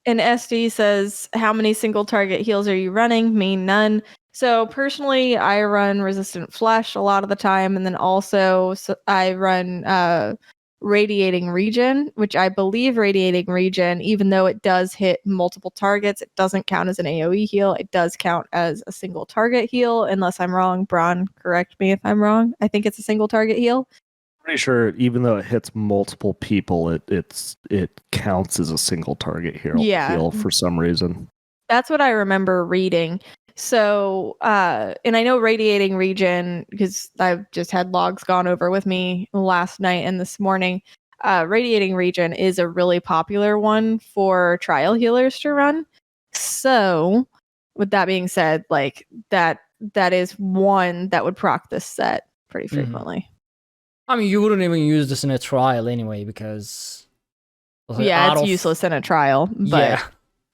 And SD says, how many single target heals are you running? Me, none. So personally, I run Resistant Flesh a lot of the time, and then also I run Radiating Regen, which I believe Radiating Regen, even though it does hit multiple targets, it doesn't count as an AoE heal. It does count as a single target heal, unless I'm wrong. Bron, correct me if I'm wrong. I think it's a single target heal. Pretty sure even though it hits multiple people, it counts as a single target heal for some reason. That's what I remember reading. So, and I know Radiating Regen, because I've just had logs gone over with me last night and this morning. Radiating Regen is a really popular one for trial healers to run. So, with that being said, like that is one that would proc this set pretty frequently. I mean, you wouldn't even use this in a trial anyway because Yeah, it's useless in a trial. But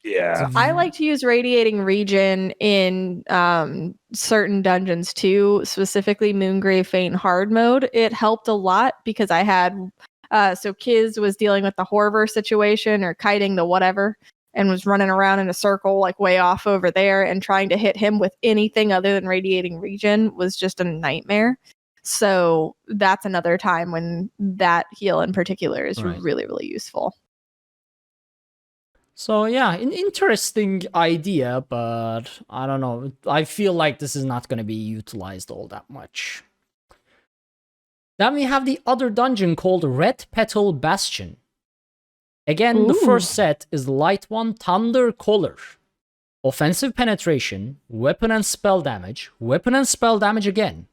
Yeah. I like to use Radiating Regen in certain dungeons too, specifically Moongrave Faint hard mode. It helped a lot because I had so Kiz was dealing with the Horror situation or kiting the whatever and was running around in a circle like way off over there, and trying to hit him with anything other than Radiating Regen was just a nightmare. So that's another time when that heal in particular is really, really useful. So yeah, an interesting idea, but I don't know. I feel like this is not going to be utilized all that much. Then we have the other dungeon called Red Petal Bastion. Again, the first set is Light 1 Thunder Collar. Offensive penetration, weapon and spell damage again.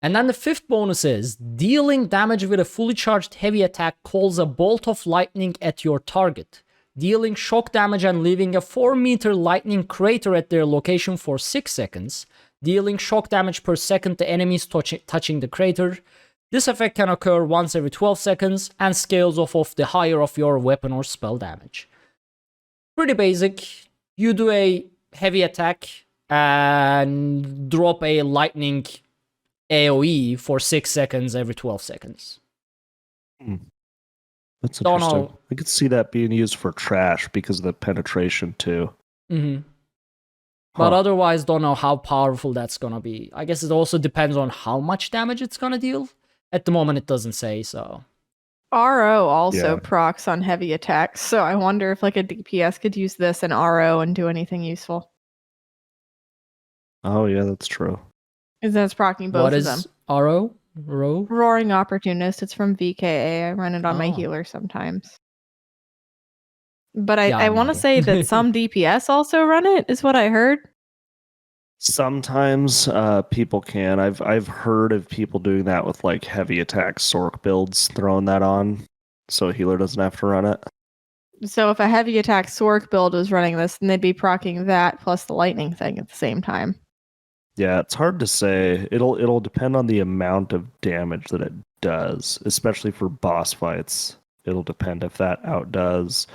And then the fifth bonus is dealing damage with a fully charged heavy attack calls a bolt of lightning at your target, dealing shock damage and leaving a 4-meter lightning crater at their location for 6 seconds, dealing shock damage per second to enemies touching the crater. This effect can occur once every 12 seconds and scales off of the higher of your weapon or spell damage. Pretty basic. You do a heavy attack and drop a lightning AoE for 6 seconds every 12 seconds. That's Don't interesting. know. I could see that being used for trash because of the penetration too. But otherwise, don't know how powerful that's gonna be. I guess it also depends on how much damage it's gonna deal. At the moment, it doesn't say, so. RO also procs on heavy attacks, so I wonder if like a DPS could use this in RO and do anything useful. Oh yeah, that's true. Because then it's proccing both What of is them. RO? Ro? Roaring Opportunist. It's from VKA. I run it on my healer sometimes. But I want to say that some DPS also run it, is what I heard. Sometimes people can. I've heard of people doing that with like heavy attack Sork builds, throwing that on so a healer doesn't have to run it. So if a heavy attack Sork build was running this, then they'd be proccing that plus the lightning thing at the same time. Yeah, it's hard to say. It'll depend on the amount of damage that it does, especially for boss fights. It'll depend if that outdoes.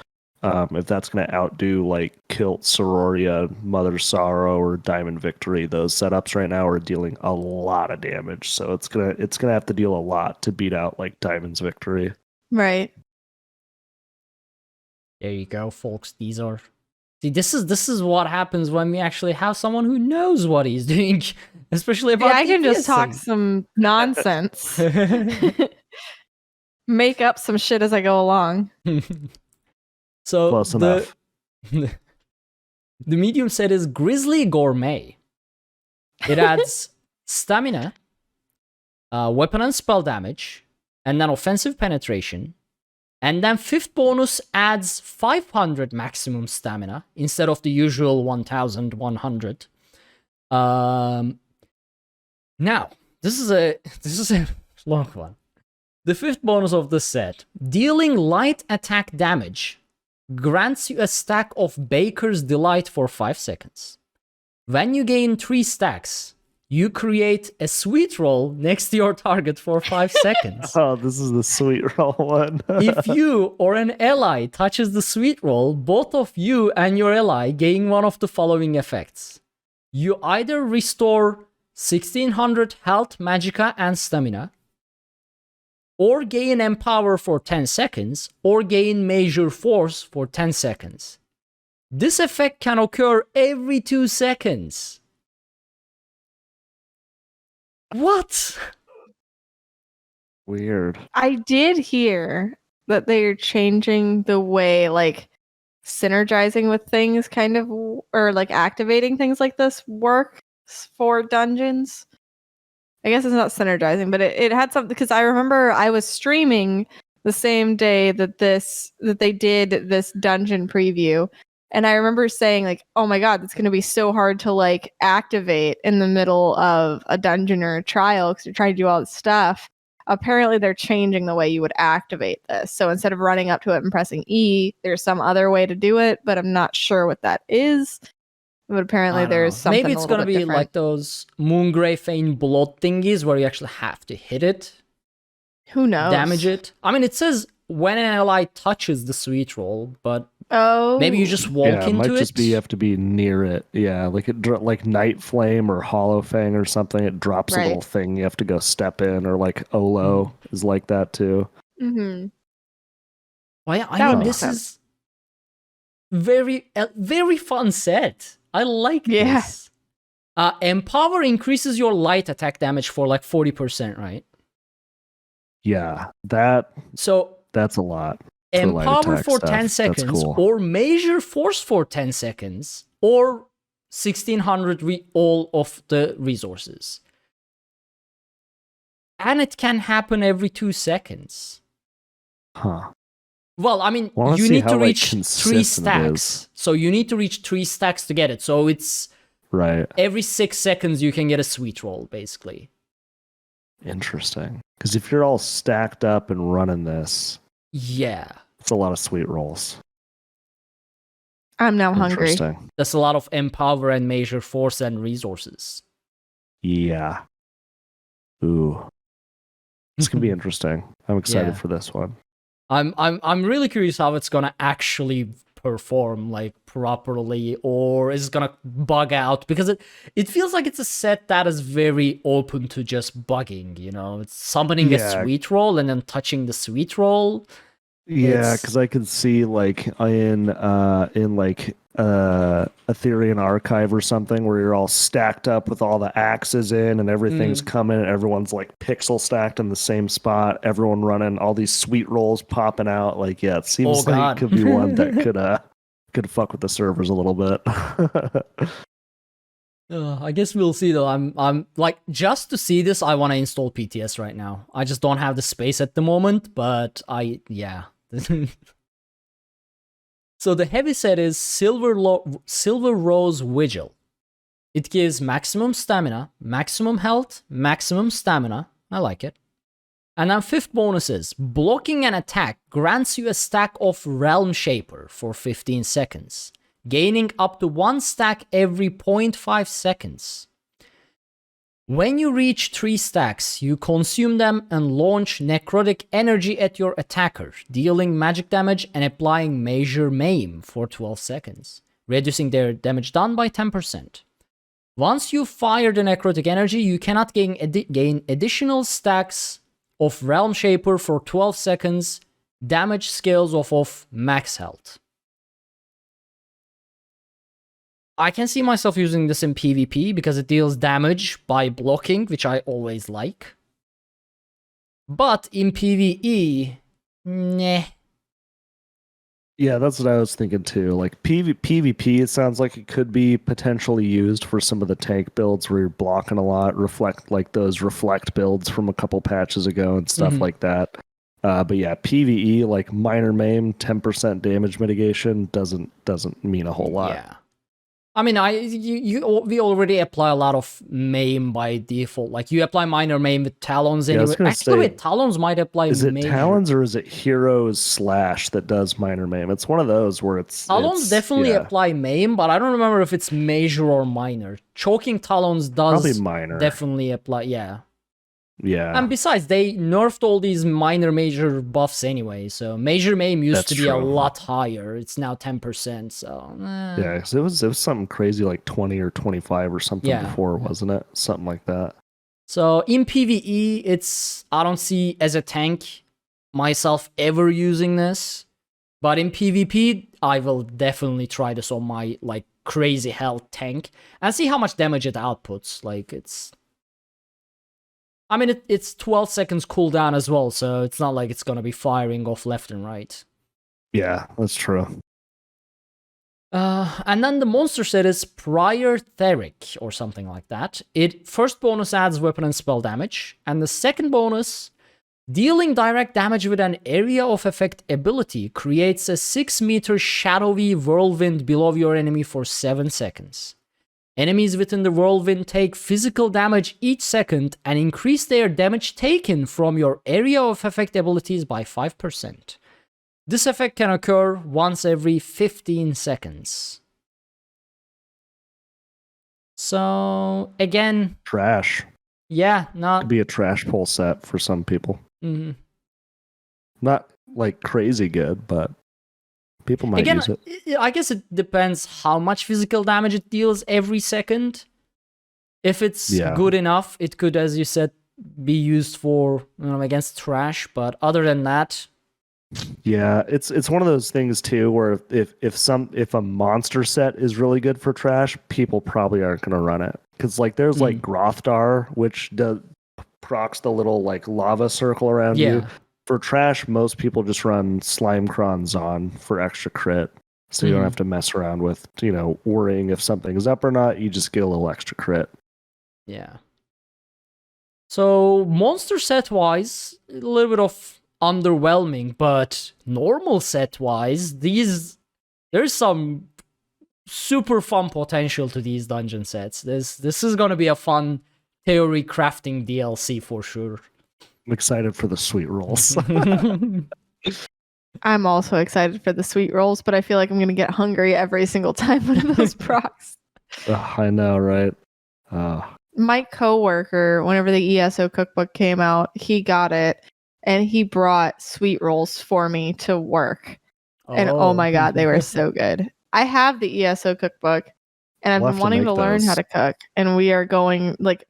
If that's going to outdo like Kilt, Sororia, Mother Sorrow, or Diamond Victory, those setups right now are dealing a lot of damage. So it's gonna have to deal a lot to beat out like Diamond's Victory. Right. There you go, folks. These are. See, this is what happens when we actually have someone who knows what he's doing, especially about. Yeah, I can just talk some nonsense, make up some shit as I go along. So close enough. The medium set is Grizzly Gourmet. It adds stamina, weapon and spell damage, and then offensive penetration. And then fifth bonus adds 500 maximum stamina instead of the usual 1100. Now, this is a long one. The fifth bonus of the set, dealing light attack damage, grants you a stack of Baker's Delight for 5 seconds. When you gain 3 stacks, you create a sweet roll next to your target for 5 seconds. Oh, this is the sweet roll one. If you or an ally touches the sweet roll, both of you and your ally gain one of the following effects. You either restore 1600 health, magicka, and stamina, or gain Empower for 10 seconds, or gain Major Force for 10 seconds. This effect can occur every 2 seconds. What? Weird. I did hear that they're changing the way, like, synergizing with things kind of, or like activating things like this works for dungeons. I guess it's not synergizing, but it had something, because I remember I was streaming the same day that they did this dungeon preview, and I remember saying like, "Oh my god, it's going to be so hard to like activate in the middle of a dungeon or a trial because you're trying to do all this stuff." apparently they're changing the way you would activate this. So instead of running up to it and pressing E, there's some other way to do it, but I'm not sure what that is. But apparently there's something Maybe it's a little gonna bit be different. like those Moongrave Fane blood thingies where you actually have to hit it. Who knows? Damage it. I mean, it says when an ally touches the sweet roll, but Oh. maybe you just walk it might into just it. be you have to be near it. Yeah, like like Night Flame or Hollow Fang or something. It drops a Right. little thing. You have to go step in, or like Olo is like that too. Mm-hmm. Well, yeah, That I would mean, make this sense. is very fun set. I like Yeah. this. Empower increases your light attack damage for like 40%, right? Yeah, So that's a lot. For light Empower attack for stuff. 10 That's seconds, cool. or Measure Force for 10 seconds, or 1600 all of the resources. And it can happen every 2 seconds. Huh. Well, I mean, Wanna you see need how, to like, reach 3 consistent it stacks. is. So you need to reach 3 stacks to get it. So it's Right. every 6 seconds you can get a sweet roll, basically. Interesting. Because if you're all stacked up and running this, Yeah. it's a lot of sweet rolls. I'm now hungry. Interesting. That's a lot of Empower and Measure Force and resources. Yeah. Ooh. This can be interesting. I'm excited Yeah. for this one. I'm really curious how it's gonna actually perform like properly, or is it gonna bug out, because it feels like it's a set that is very open to just bugging, you know. It's summoning a Yeah. sweet roll and then touching the sweet roll. Yeah, It's- because I could see like in like Ethereum Archive or something where you're all stacked up with all the axes in and everything's coming and everyone's like pixel stacked in the same spot, everyone running all these sweet rolls popping out. Like, yeah, it seems Oh, like God. it could be one that could fuck with the servers a little bit. I guess we'll see though. I'm like, just to see this, I want to install PTS right now. I just don't have the space at the moment, but yeah. So the heavy set is Silver Rose Vigil. It gives maximum stamina, maximum health, maximum stamina. I like it. And then 5th bonus is blocking an attack grants you a stack of Realm Shaper for 15 seconds, gaining up to 1 stack every 0.5 seconds. When you reach 3 stacks, you consume them and launch necrotic energy at your attacker, dealing magic damage and applying Measure Maim for 12 seconds, reducing their damage done by 10%. Once you fire the necrotic energy, you cannot gain additional stacks of Realm Shaper for 12 seconds, damage scales off of max health. I can see myself using this in PvP because it deals damage by blocking, which I always like. But in PvE, nah. Yeah, that's what I was thinking too. Like PvP, it sounds like it could be potentially used for some of the tank builds where you're blocking a lot, like those reflect builds from a couple patches ago and stuff like that. But yeah, PvE, like minor maim, 10% damage mitigation doesn't mean a whole lot. Yeah. I mean, we already apply a lot of maim by default. Like, you apply minor maim with talons Yeah, I was anyway. gonna Actually, say, wait, talons might apply Is it major. talons or is it heroes slash that does minor maim? It's one of those where Talons definitely apply maim, but I don't remember if it's major or minor. Choking talons does probably minor. definitely apply, yeah. Yeah. And besides, they nerfed all these minor major buffs anyway, so major maim used That's to be a true. lot higher. It's now 10%, so Yeah, 'cause it was something crazy like 20 or 25 or something Yeah. before, wasn't it? Something like that. So in PvE, I don't see as a tank myself ever using this, but in PvP, I will definitely try this on my like crazy health tank and see how much damage it outputs. Like, it's 12 seconds cooldown as well, so it's not like it's gonna be firing off left and right. Yeah, that's true. And then the monster set is Prior Theric, or something like that. First bonus adds weapon and spell damage, and the second bonus, dealing direct damage with an area of effect ability, creates a 6-meter shadowy whirlwind below your enemy for 7 seconds. Enemies within the whirlwind take physical damage each second and increase their damage taken from your area of effect abilities by 5%. This effect can occur once every 15 seconds. So, again... Trash. Yeah, not... Could be a trash pull set for some people. Mm-hmm. Not, like, crazy good, but people might use it. I guess it depends how much physical damage it deals every second. If it's good enough, it could, as you said, be used for, against trash, but other than that... Yeah, it's one of those things too where if a monster set is really good for trash, people probably aren't going to run it because like there's like Hrothgar, which procs the little like lava circle around you. For trash, most people just run Slimecrons on for extra crit, so you don't have to mess around with worrying if something's up or not. You just get a little extra crit. Yeah. So monster set wise, a little bit of underwhelming, but normal set wise, there's some super fun potential to these dungeon sets. This is gonna be a fun theory crafting DLC for sure. I'm excited for the sweet rolls. I'm also excited for the sweet rolls, but I feel like I'm gonna get hungry every single time one of those procs. I know, right? My coworker, whenever the ESO cookbook came out, he got it. And he brought sweet rolls for me to work. And oh my god, they were so good. I have the ESO cookbook, and I've been wanting to learn how to cook. And we are going, like,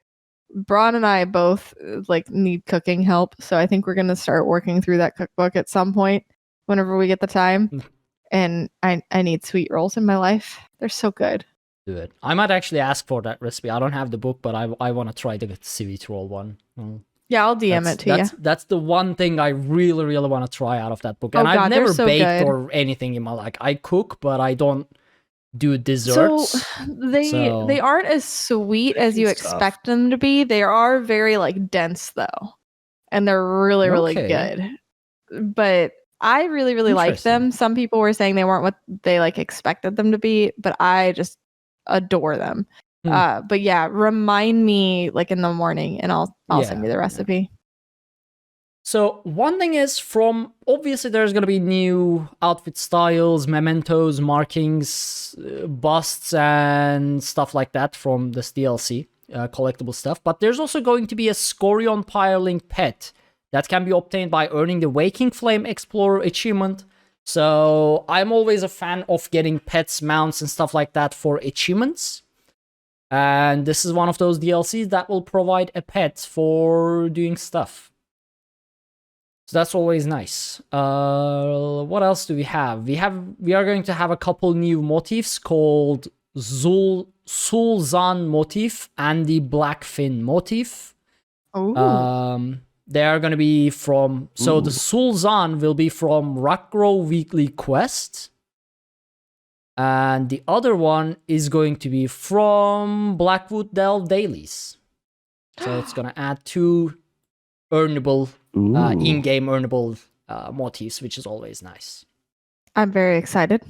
Braun and I both, like, need cooking help. So I think we're going to start working through that cookbook at some point, whenever we get the time. And I need sweet rolls in my life. They're so good. Do it. I might actually ask for that recipe. I don't have the book, but I want to try the sweet roll one. Yeah, I'll DM it to you. That's the one thing I really, really want to try out of that book. And I've never baked or anything in my life. I cook, but I don't do desserts. So they aren't as sweet as you expect them to be. They are very like dense though. And they're really, really good. But I really, really like them. Some people were saying they weren't what they like expected them to be, but I just adore them. But yeah, remind me like in the morning and I'll send you the recipe. So one thing is obviously there's going to be new outfit styles, mementos, markings, busts and stuff like that from this DLC, collectible stuff. But there's also going to be a Scorion Pyreling pet that can be obtained by earning the Waking Flame Explorer achievement. So I'm always a fan of getting pets, mounts and stuff like that for achievements. And this is one of those DLCs that will provide a pet for doing stuff. So that's always nice. What else do we have? We are going to have a couple new motifs called Sulzan Motif and the Blackfin Motif. They are going to be from... So the Sulzan will be from Rockgrove Weekly Quest. And the other one is going to be from Blackwood Delve Dailies. So it's going to add 2 earnable, in-game earnable motifs, which is always nice. I'm very excited.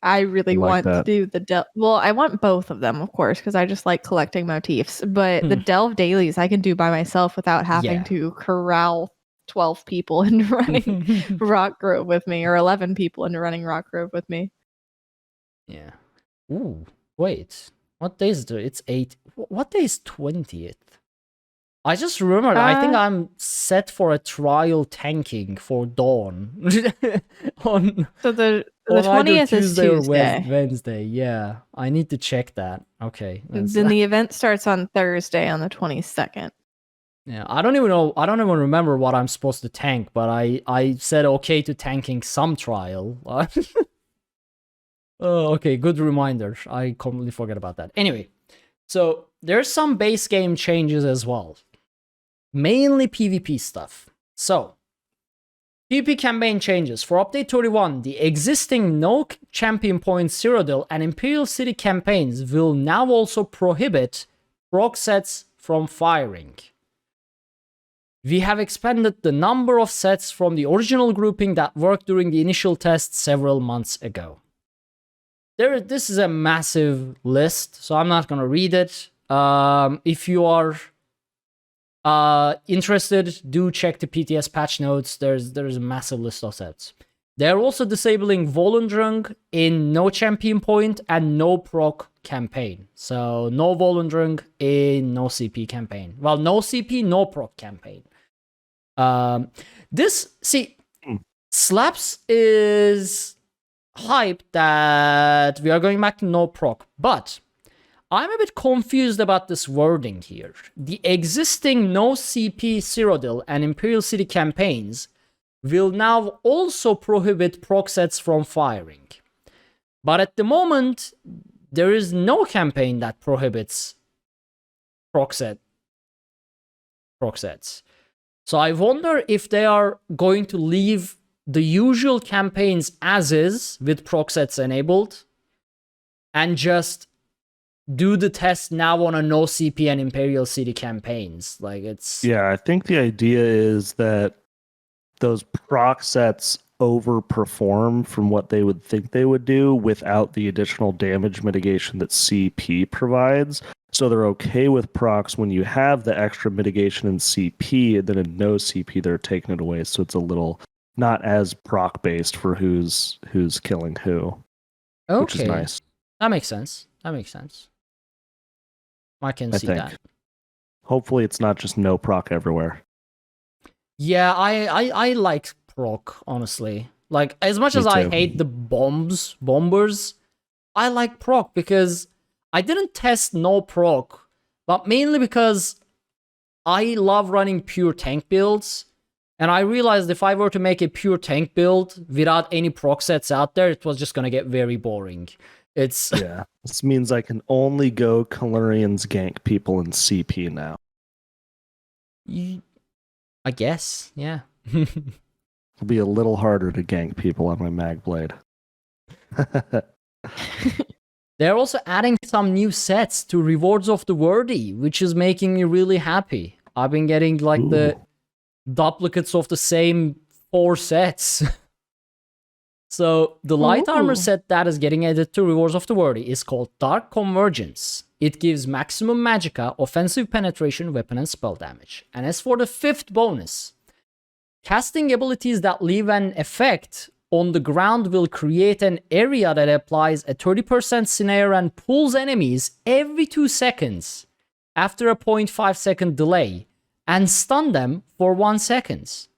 I really want to do the well, I want both of them, of course, because I just like collecting motifs. But the Delve Dailies I can do by myself without having to corral 12 people into running Rockgrove with me, or 11 people into running Rockgrove with me. Yeah. Ooh, wait. What day is it? It's 8. What day is 20th? I just remembered. I think I'm set for a trial tanking for Dawn. So the 20th is Tuesday. Or Wednesday. Yeah. I need to check that. Okay. Then the event starts on Thursday on the 22nd. Yeah, I don't even know. I don't even remember what I'm supposed to tank, but I said okay to tanking some trial. Oh, okay, good reminder. I completely forgot about that. Anyway, so there's some base game changes as well. Mainly PvP stuff. So, PvP campaign changes. For Update 31, the existing No Champion Point Cyrodiil and Imperial City campaigns will now also prohibit proc sets from firing. We have expanded the number of sets from the original grouping that worked during the initial test several months ago. this is a massive list, so I'm not gonna read it. If you are interested, do check the PTS patch notes. There's a massive list of sets. They're also disabling Volundrung in no champion point and no proc campaign. So no Volundrung in no CP campaign. Well, no CP, no proc campaign. Slaps is hype that we are going back to no proc, but I'm a bit confused about this wording here. The existing no CP Cyrodiil and Imperial City campaigns will now also prohibit proc sets from firing. But at the moment, there is no campaign that prohibits proc sets. So I wonder if they are going to leave the usual campaigns as is with proc sets enabled and just do the test now on a no CP and Imperial City campaigns. Like it's... Yeah, I think the idea is that those proc sets overperform from what they would think they would do without the additional damage mitigation that CP provides. So they're okay with procs when you have the extra mitigation in CP, and then in no CP they're taking it away. So it's a little not as proc based for who's killing who. Okay. Which is nice. That makes sense. I can see that. Hopefully it's not just no proc everywhere. Yeah, I like proc, honestly. Like, as much as I hate the bombers, I like proc because I didn't test no proc, but mainly because I love running pure tank builds, and I realized if I were to make a pure tank build without any proc sets out there, it was just gonna get very boring. Yeah. This means I can only go Kalurians gank people in CP now. I guess, yeah. It'll be a little harder to gank people on my mag blade. They're also adding some new sets to Rewards of the Worthy, which is making me really happy. I've been getting like the duplicates of the same 4 sets. So the light armor set that is getting added to Rewards of the Worthy is called Dark Convergence. It gives maximum magicka, offensive penetration, weapon and spell damage. And as for the 5th bonus, casting abilities that leave an effect on the ground will create an area that applies a 30% snare and pulls enemies every 2 seconds after a 0.5 second delay and stun them for 1 second.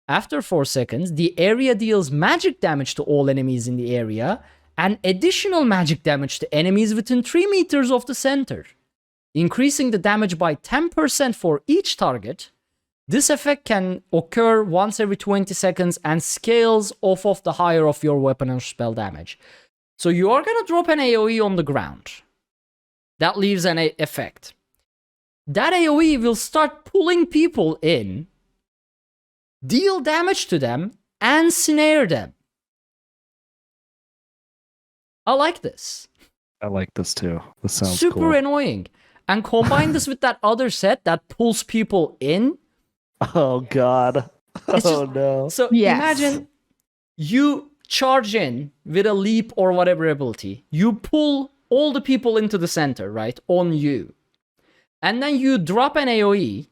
After 4 seconds, the area deals magic damage to all enemies in the area and additional magic damage to enemies within 3 meters of the center, increasing the damage by 10% for each target. This effect can occur once every 20 seconds and scales off of the higher of your weapon and spell damage. So you are going to drop an AoE on the ground. That leaves an effect. That AoE will start pulling people in, deal damage to them, and snare them. I like this. I like this too. This sounds super cool. annoying. And combine this with that other set that pulls people in. Oh god. No. So Yes. imagine you charge in with a leap or whatever ability. You pull all the people into the center, right? On you. And then you drop an AoE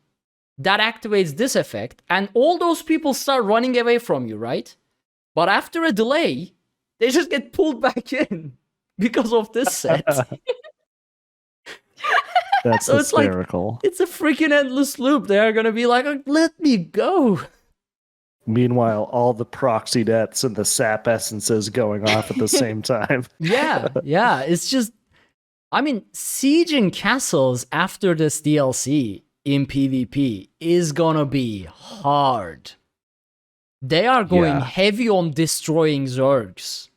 that activates this effect, and all those people start running away from you, right? But after a delay, they just get pulled back in because of this set. That's So it's like- hysterical. It's a freaking endless loop. They're gonna be like, let me go. Meanwhile, all the proxy deaths and the sap essences going off at the same time. Yeah. It's just, I mean, sieging castles after this DLC in PvP is gonna be hard. They are going Yeah. heavy on destroying Zergs.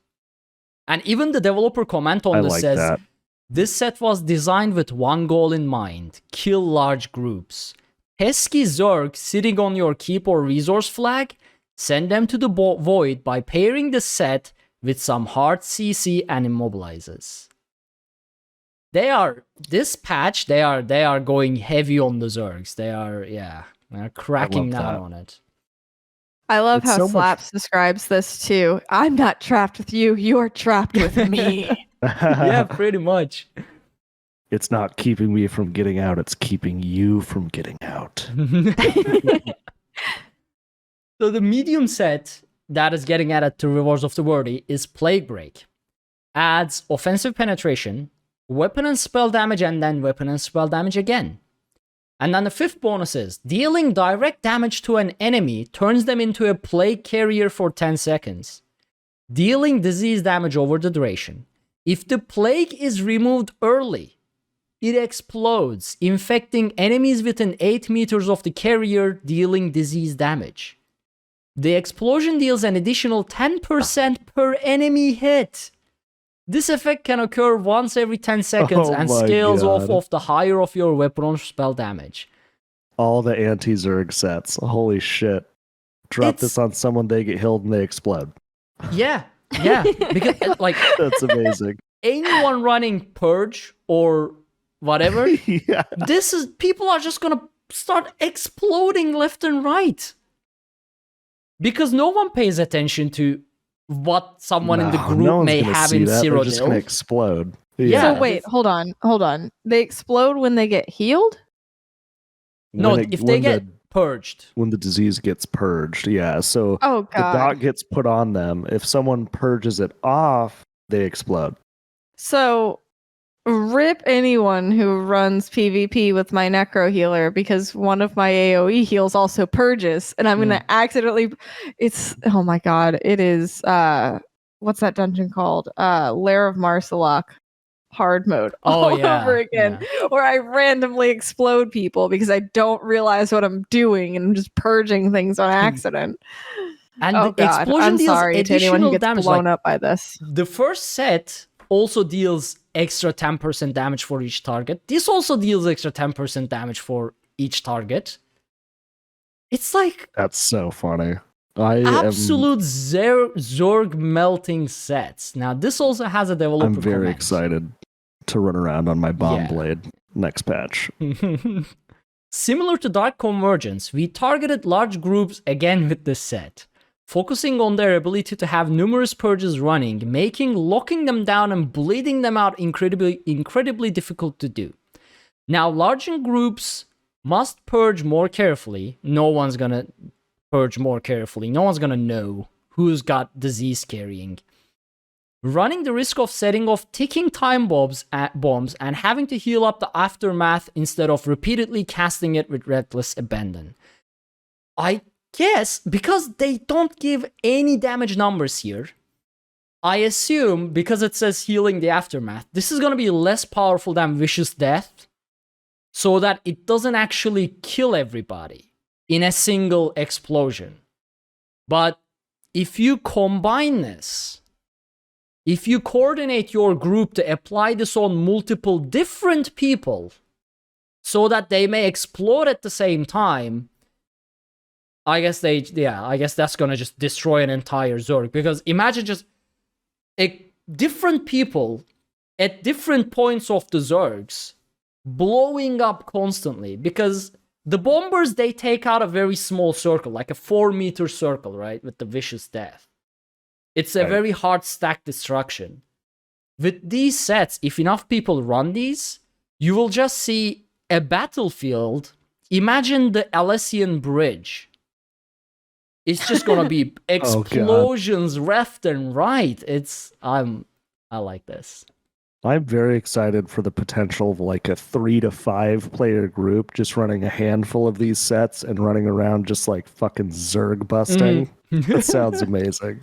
And even the developer comment on I this like says, that. this set was designed with one goal in mind: kill large groups. Pesky Zerg sitting on your keep or resource flag, send them to the void by pairing the set with some hard CC and immobilizes. This patch, they are going heavy on the Zergs. They're cracking love down that. on it. I love It's how so much- Slaps describes this too. I'm not trapped with you. You're trapped with me. Yeah, pretty much. It's not keeping me from getting out, it's keeping you from getting out. So the medium set that is getting added to Rewards of the Worthy is Plague Break. Adds offensive penetration, weapon and spell damage, and then weapon and spell damage again. And then the fifth bonus is dealing direct damage to an enemy turns them into a plague carrier for 10 seconds. Dealing disease damage over the duration. If the plague is removed early, it explodes, infecting enemies within 8 meters of the carrier, dealing disease damage. The explosion deals an additional 10% per enemy hit. This effect can occur once every 10 seconds and my scales off God. of the higher of your weapon or spell damage. All the anti-Zerg sets. Holy shit. Drop It's- this on someone, they get healed and they explode. Yeah, because like That's amazing. anyone running Purge or whatever, Yeah. people are just gonna start exploding left and right. Because no one pays attention to what someone in the No, group no one's may gonna have see in that. They're just Cyrodiil. gonna explode. Yeah. So wait, hold on. They explode when they get healed? No, When if they get purged. when the disease gets purged, yeah. So Oh the dot god. gets put on them. If someone purges it off, they explode. So rip anyone who runs PvP with my necro healer because one of my AoE heals also purges and I'm gonna accidentally oh my god, it is what's that dungeon called? Lair of Marsalok hard mode Oh, all yeah, over again where I randomly explode people because I don't realize what I'm doing and I'm just purging things on accident. And Oh the god, explosion I'm deals sorry to anyone who additional gets damage. blown Like, up by this. the first set also deals extra 10% damage for each target. This also deals extra 10% damage for each target. It's like That's so funny. I absolute Zerg melting sets. Now, this also has a developer I'm very comment. excited to run around on my bomb Yeah. blade next patch. Similar to Dark Convergence, we targeted large groups again with this set, focusing on their ability to have numerous purges running, making locking them down and bleeding them out incredibly difficult to do. Now, larger groups must purge more carefully. No one's gonna purge more carefully. No one's gonna know who's got disease carrying. Running the risk of setting off ticking time bombs and having to heal up the aftermath instead of repeatedly casting it with reckless abandon. I guess because they don't give any damage numbers here, I assume because it says healing the aftermath, this is going to be less powerful than Vicious Death, so that it doesn't actually kill everybody in a single explosion. But if you combine this, if you coordinate your group to apply this on multiple different people so that they may explode at the same time, I guess that's gonna just destroy an entire Zerg. Because imagine just different people at different points of the Zergs blowing up constantly. Because the bombers, they take out a very small circle, like a 4-meter circle, right? With the Vicious Death. It's a very hard stack destruction. With these sets, if enough people run these, you will just see a battlefield. Imagine the Alessian Bridge. It's just gonna be explosions left and right. I like this. I'm very excited for the potential of like a 3 to 5 player group just running a handful of these sets and running around just like fucking Zerg busting. That sounds amazing.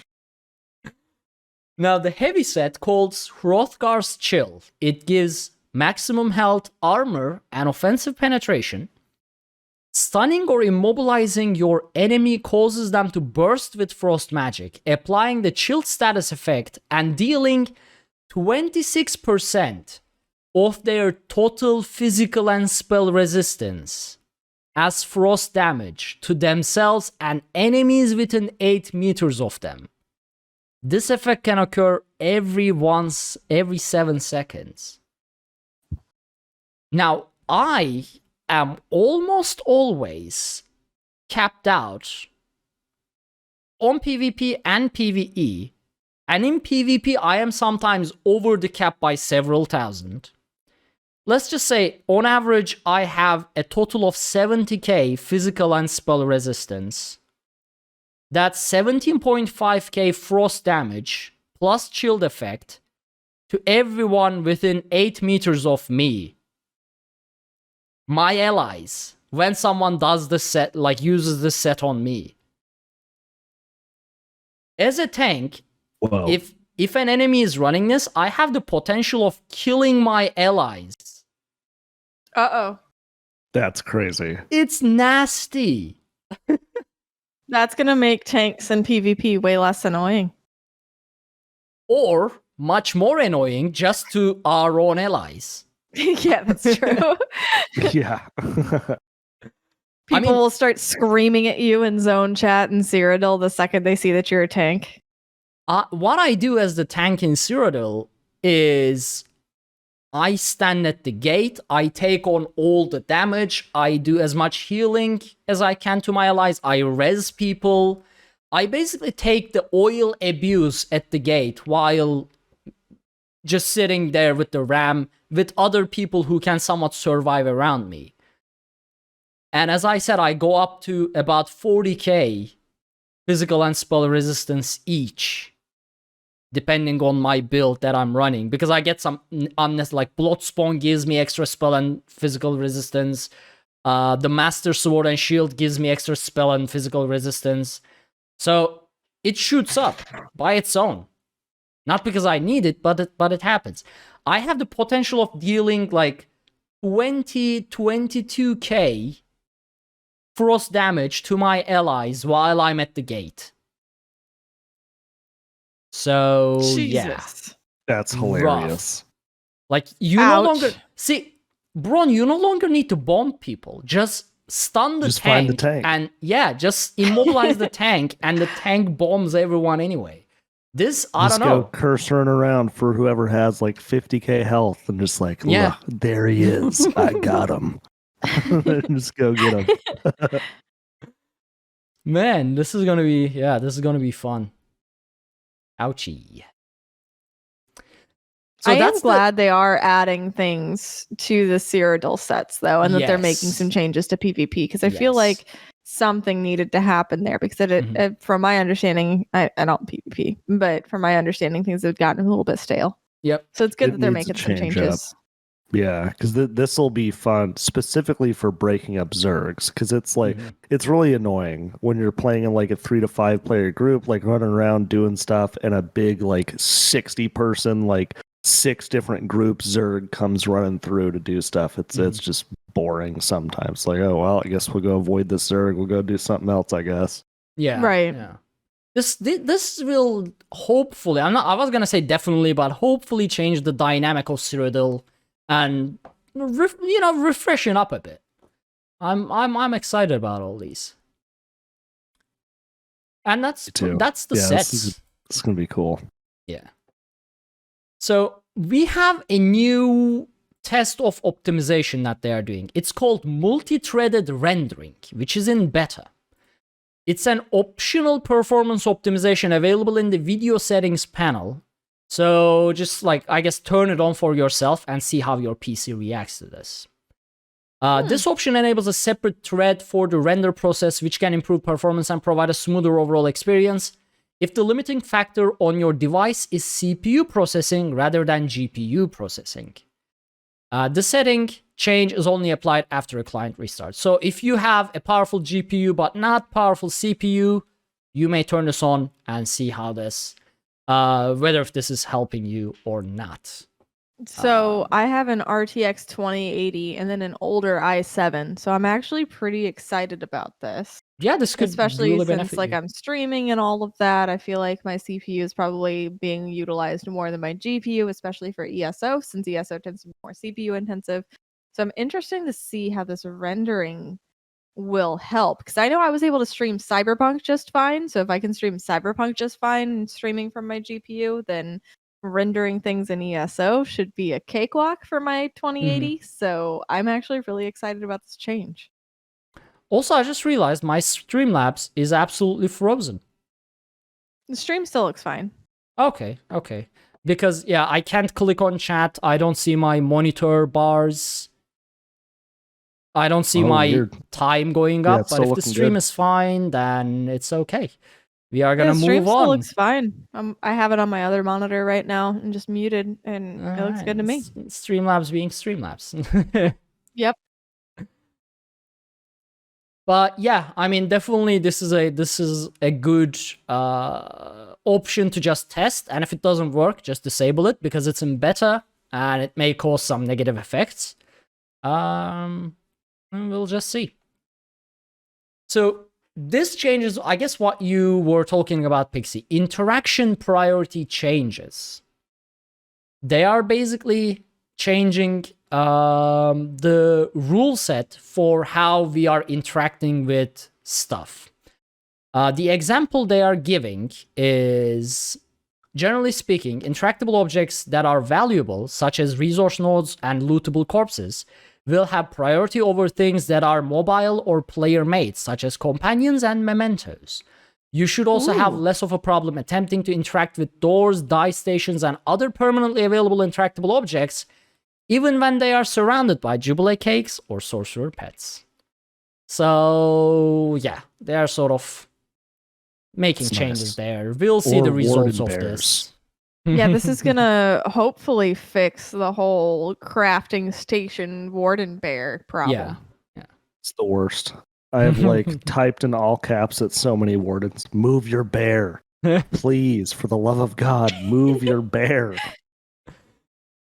Now, the heavy set called Hrothgar's Chill. It gives maximum health, armor, and offensive penetration. Stunning or immobilizing your enemy causes them to burst with frost magic, applying the chill status effect and dealing 26% of their total physical and spell resistance as frost damage to themselves and enemies within 8 meters of them. This effect can occur every 7 seconds. Now, I am almost always capped out on PvP and PvE, and in PvP I am sometimes over the cap by several thousand. Let's just say, on average, I have a total of 70k physical and spell resistance. That's 17.5k frost damage, plus chilled effect, to everyone within 8 meters of me. My allies, when someone does the set, like uses the set on me. As a tank, Whoa. if an enemy is running this, I have the potential of killing my allies. Uh-oh. That's crazy. It's nasty. That's going to make tanks in PvP way less annoying. Or, much more annoying, just to our own allies. Yeah, that's true. Yeah. People will start screaming at you in zone chat and Cyrodiil the second they see that you're a tank. What I do as the tank in Cyrodiil is I stand at the gate, I take on all the damage, I do as much healing as I can to my allies, I res people. I basically take the oil abuse at the gate while just sitting there with the ram with other people who can somewhat survive around me. And as I said, I go up to about 40k physical and spell resistance each, depending on my build that I'm running, because I get some like Bloodspawn gives me extra spell and physical resistance. The Master Sword and Shield gives me extra spell and physical resistance. So it shoots up by its own. Not because I need it, but it happens. I have the potential of dealing like 22k frost damage to my allies while I'm at the gate. So, yeah. Jesus. That's hilarious. Rough. Like, you no longer... See, Bron, you no longer need to bomb people. Just stun the Just tank. find the tank. And, yeah, just immobilize the tank, and the tank bombs everyone anyway. This, I don't know. Just go cursing around for whoever has, like, 50k health, and just like, Yeah. look, there he is. I got him. Just go get him. Man, this is gonna be fun. Ouchie. So I am glad they are adding things to the Cyrodiil sets, though, and that they're making Yes. some changes to PvP, because I feel like something needed to happen there, because from my understanding, I don't PvP, but from my understanding, things have gotten a little bit stale. Yep. So it's good It that they're needs to making some change changes. Yeah, because this will be fun, specifically for breaking up Zergs, because it's like, it's really annoying when you're playing in like a 3 to 5 player group, like running around doing stuff, and a big like 60 person, like 6 different groups Zerg comes running through to do stuff. It's just boring sometimes. Like, oh, well, I guess we'll go avoid this Zerg, we'll go do something else, I guess. Yeah. Right. Yeah. This will hopefully, I was gonna say definitely, but hopefully change the dynamic of Cyrodiil and refreshen up a bit. I'm excited about all these. And that's the sets. It's gonna be cool. Yeah. So we have a new test of optimization that they are doing. It's called multi-threaded rendering, which is in beta. It's an optional performance optimization available in the video settings panel. So just like, I guess, turn it on for yourself and see how your PC reacts to this. This option enables a separate thread for the render process, which can improve performance and provide a smoother overall experience. If the limiting factor on your device is CPU processing rather than GPU processing. The setting change is only applied after a client restart. So if you have a powerful GPU but not powerful CPU, you may turn this on and see how this, whether if this is helping you or not. So I have an RTX 2080 and then an older i7. So I'm actually pretty excited about this. Yeah, this could especially really since benefit you. I'm streaming and all of that. I feel like my CPU is probably being utilized more than my GPU, especially for ESO, since ESO tends to be more CPU intensive. So I'm interested to see how this rendering will help, because I know I was able to stream Cyberpunk just fine. So if I can stream Cyberpunk just fine streaming from my GPU, then rendering things in ESO should be a cakewalk for my 2080. So I'm actually really excited about this change. Also, I just realized my Streamlabs is absolutely frozen. The stream still looks fine. Okay. Because, yeah, I can't click on chat. I don't see my monitor bars. I don't see my weird. time going Yeah, up. it's But still if the looking stream good. is fine, then it's okay. We are gonna The stream move still on. looks fine. I have it on my other monitor right now and just muted, and it looks good to me. Streamlabs being Streamlabs. Yep. But yeah, I mean, definitely this is a good option to just test, and if it doesn't work, just disable it because it's in beta and it may cause some negative effects. And we'll just see. So this changes, I guess, what you were talking about, Pixie. Interaction priority changes. They are basically changing the rule set for how we are interacting with stuff. The example they are giving is, generally speaking, interactable objects that are valuable, such as resource nodes and lootable corpses, will have priority over things that are mobile or player made, such as companions and mementos. You should also have less of a problem attempting to interact with doors, dice stations, and other permanently available interactable objects, even when they are surrounded by jubilee cakes or sorcerer pets. So, yeah, they are sort of making It's changes nice. there. We'll see Or the results warden of bears. this. Yeah, this is gonna hopefully fix the whole crafting station warden bear problem. Yeah. It's the worst. I have typed in all caps at so many wardens. Move your bear. Please, for the love of God, move your bear.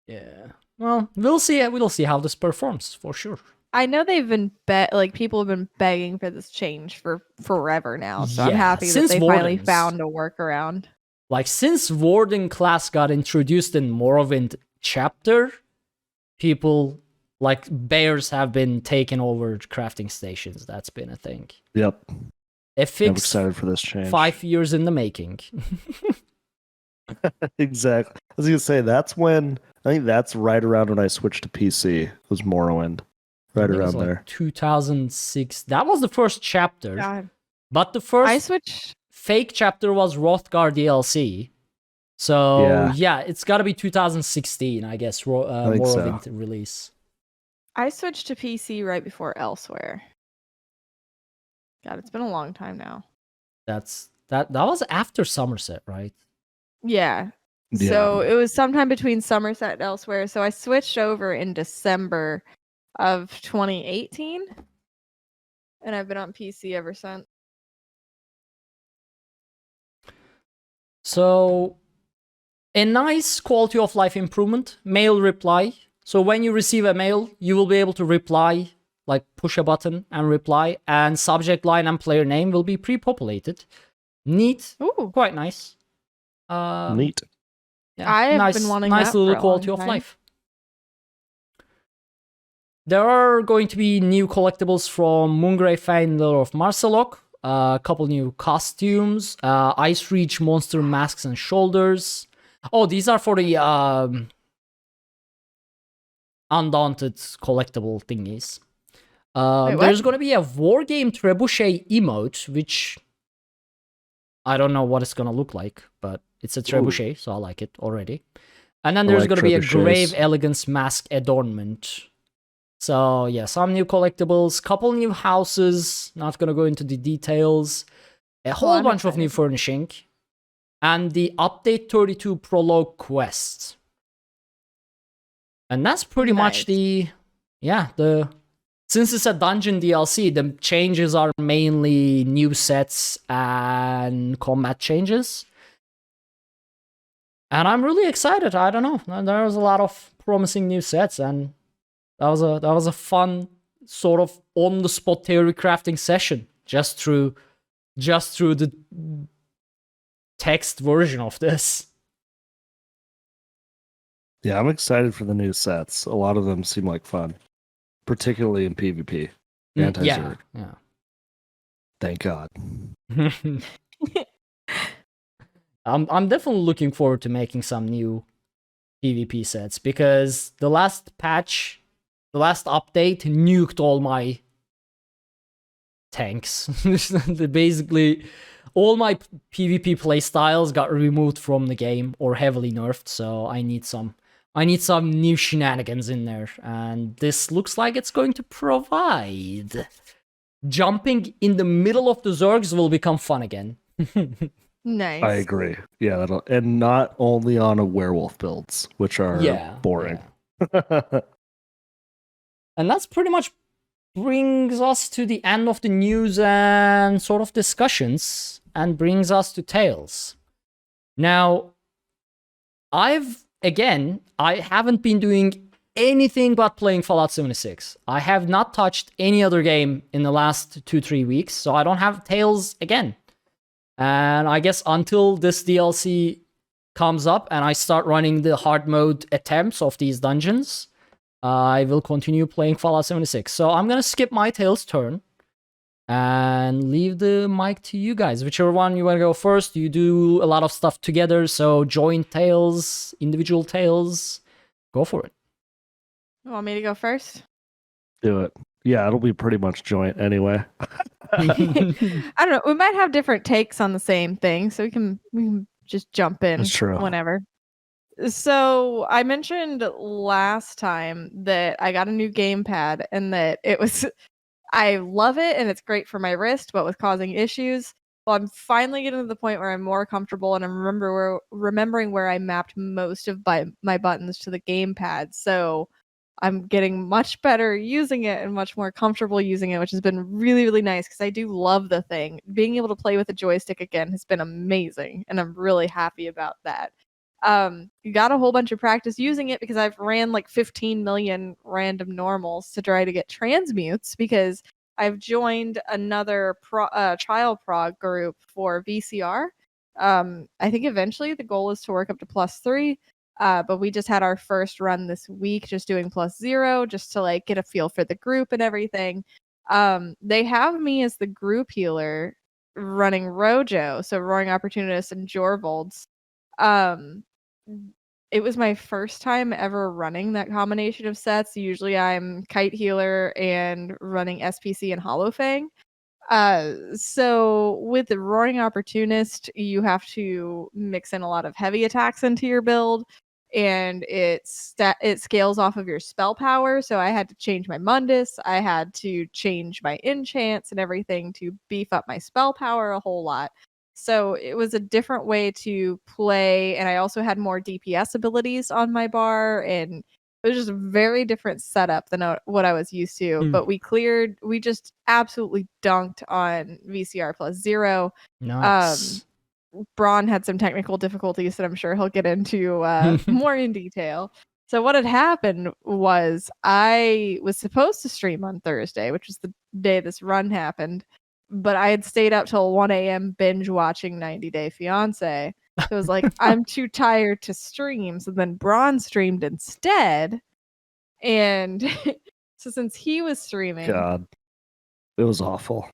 Yeah. Well, we'll see. We'll see how this performs for sure. I know they've been people have been begging for this change for forever now, so I'm Yeah, happy that since they finally Wardens. found a workaround. Like, since Warden class got introduced in Morrowind chapter, people, like, bears have been taking over crafting stations. That's been a thing. Yep. A I'm fix excited for this change. 5 years in the making. Exactly. I was gonna say I think that's right around when I switched to PC. Was Morrowind. Right I think it around was, like, there. 2006. That was the first chapter. God. But the first I switched. fake chapter was Hrothgar DLC. So, yeah, it's got to be 2016, I guess, think so. Morrowind release. I switched to PC right before Elsewhere. God, it's been a long time now. That was after Somerset, right? Yeah. Yeah. So it was sometime between Somerset and Elsewhere. So I switched over in December of 2018, and I've been on PC ever since. So, a nice quality of life improvement, mail reply. So when you receive a mail, you will be able to reply, like push a button and reply, and subject line and player name will be pre-populated. Neat, Ooh. quite nice. Neat. Yeah, I have nice, been wanting nice that little for a quality long of time. life. There are going to be new collectibles from Moongrave Founder of Marcelok, a couple new costumes, Ice Reach monster masks and shoulders. Oh, these are for the Undaunted collectible thingies. Wait, what? There's going to be a Wargame Trebuchet emote, which I don't know what it's going to look like, but it's a trebuchet, so I like it already. And then there's like going to be a trebuchets. Grave Elegance mask adornment. So yeah, some new collectibles, couple new houses, not going to go into the details, a whole I'm bunch of new excited. furnishing, and the Update 32 Prologue quest. And that's pretty much Nice. since it's a dungeon DLC, the changes are mainly new sets and combat changes. And I'm really excited. I don't know. There was a lot of promising new sets, and that was a fun sort of on the spot theory crafting session just through the text version of this. Yeah, I'm excited for the new sets. A lot of them seem like fun, particularly in PvP. Anti-Zerg. Yeah. Thank God. I'm definitely looking forward to making some new PvP sets because the last patch, the last update nuked all my tanks. Basically, all my PvP playstyles got removed from the game or heavily nerfed, so I need some new shenanigans in there, and this looks like it's going to provide. Jumping in the middle of the Zergs will become fun again. Nice. I agree. Yeah, and not only on a werewolf builds, which are boring. Yeah. And that's pretty much brings us to the end of the news and sort of discussions, and brings us to Tales. Now, I haven't been doing anything but playing Fallout 76. I have not touched any other game in the last 2-3 weeks, so I don't have Tales again. And I guess until this DLC comes up and I start running the hard mode attempts of these dungeons, I will continue playing Fallout 76. So I'm gonna skip my Tales turn and leave the mic to you guys. Whichever one you want to go first. You do a lot of stuff together, so joint Tales, individual Tales, go for it. You want me to go first? Do it. Yeah, it'll be pretty much joint anyway. I don't know. We might have different takes on the same thing, so we can just jump in That's true. whenever. So I mentioned last time that I got a new gamepad and that I love it and it's great for my wrist, but was causing issues. Well, I'm finally getting to the point where I'm more comfortable and I'm remembering where I mapped most of my buttons to the gamepad. So I'm getting much better using it and much more comfortable using it, which has been really, really nice because I do love the thing. Being able to play with a joystick again has been amazing, and I'm really happy about that. You got a whole bunch of practice using it because I've ran like 15 million random normals to try to get transmutes because I've joined another trial prog group for VCR. I think eventually the goal is to work up to +3. But we just had our first run this week, just doing +0, just to like get a feel for the group and everything. They have me as the group healer running Rojo, so Roaring Opportunist and Jorvolds. It was my first time ever running that combination of sets. Usually I'm Kite Healer and running SPC and Hollowfang. So with the Roaring Opportunist, you have to mix in a lot of heavy attacks into your build, and it scales off of your spell power. So I had to change my Mundus, I had to change my enchants and everything to beef up my spell power a whole lot. So it was a different way to play, and I also had more DPS abilities on my bar, and it was just a very different setup than what I was used to. But we just absolutely dunked on VCR +0. Nice. Braun had some technical difficulties that I'm sure he'll get into more in detail. So what had happened was I was supposed to stream on Thursday, which was the day this run happened, but I had stayed up till 1 a.m. binge watching 90 Day Fiancé. So it was like, I'm too tired to stream. So then Braun streamed instead. And so since he was streaming... God, it was awful.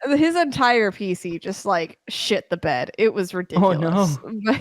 His entire PC just like shit the bed. It was ridiculous. Oh no.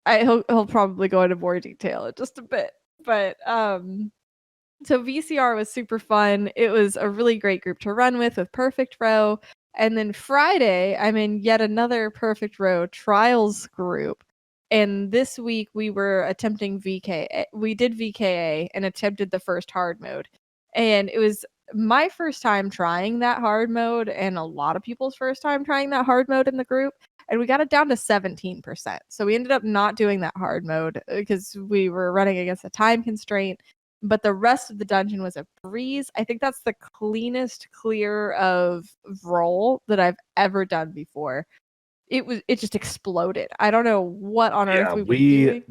But he'll probably go into more detail in just a bit. But so VCR was super fun. It was a really great group to run with Perfect Row. And then Friday, I'm in yet another Perfect Row Trials group. And this week we were attempting VKA. We did VKA and attempted the first hard mode. And it was my first time trying that hard mode, and a lot of people's first time trying that hard mode in the group. And we got it down to 17%. So we ended up not doing that hard mode because we were running against a time constraint. But the rest of the dungeon was a breeze. I think that's the cleanest clear of roll that I've ever done before. It just exploded. I don't know what on earth we were doing.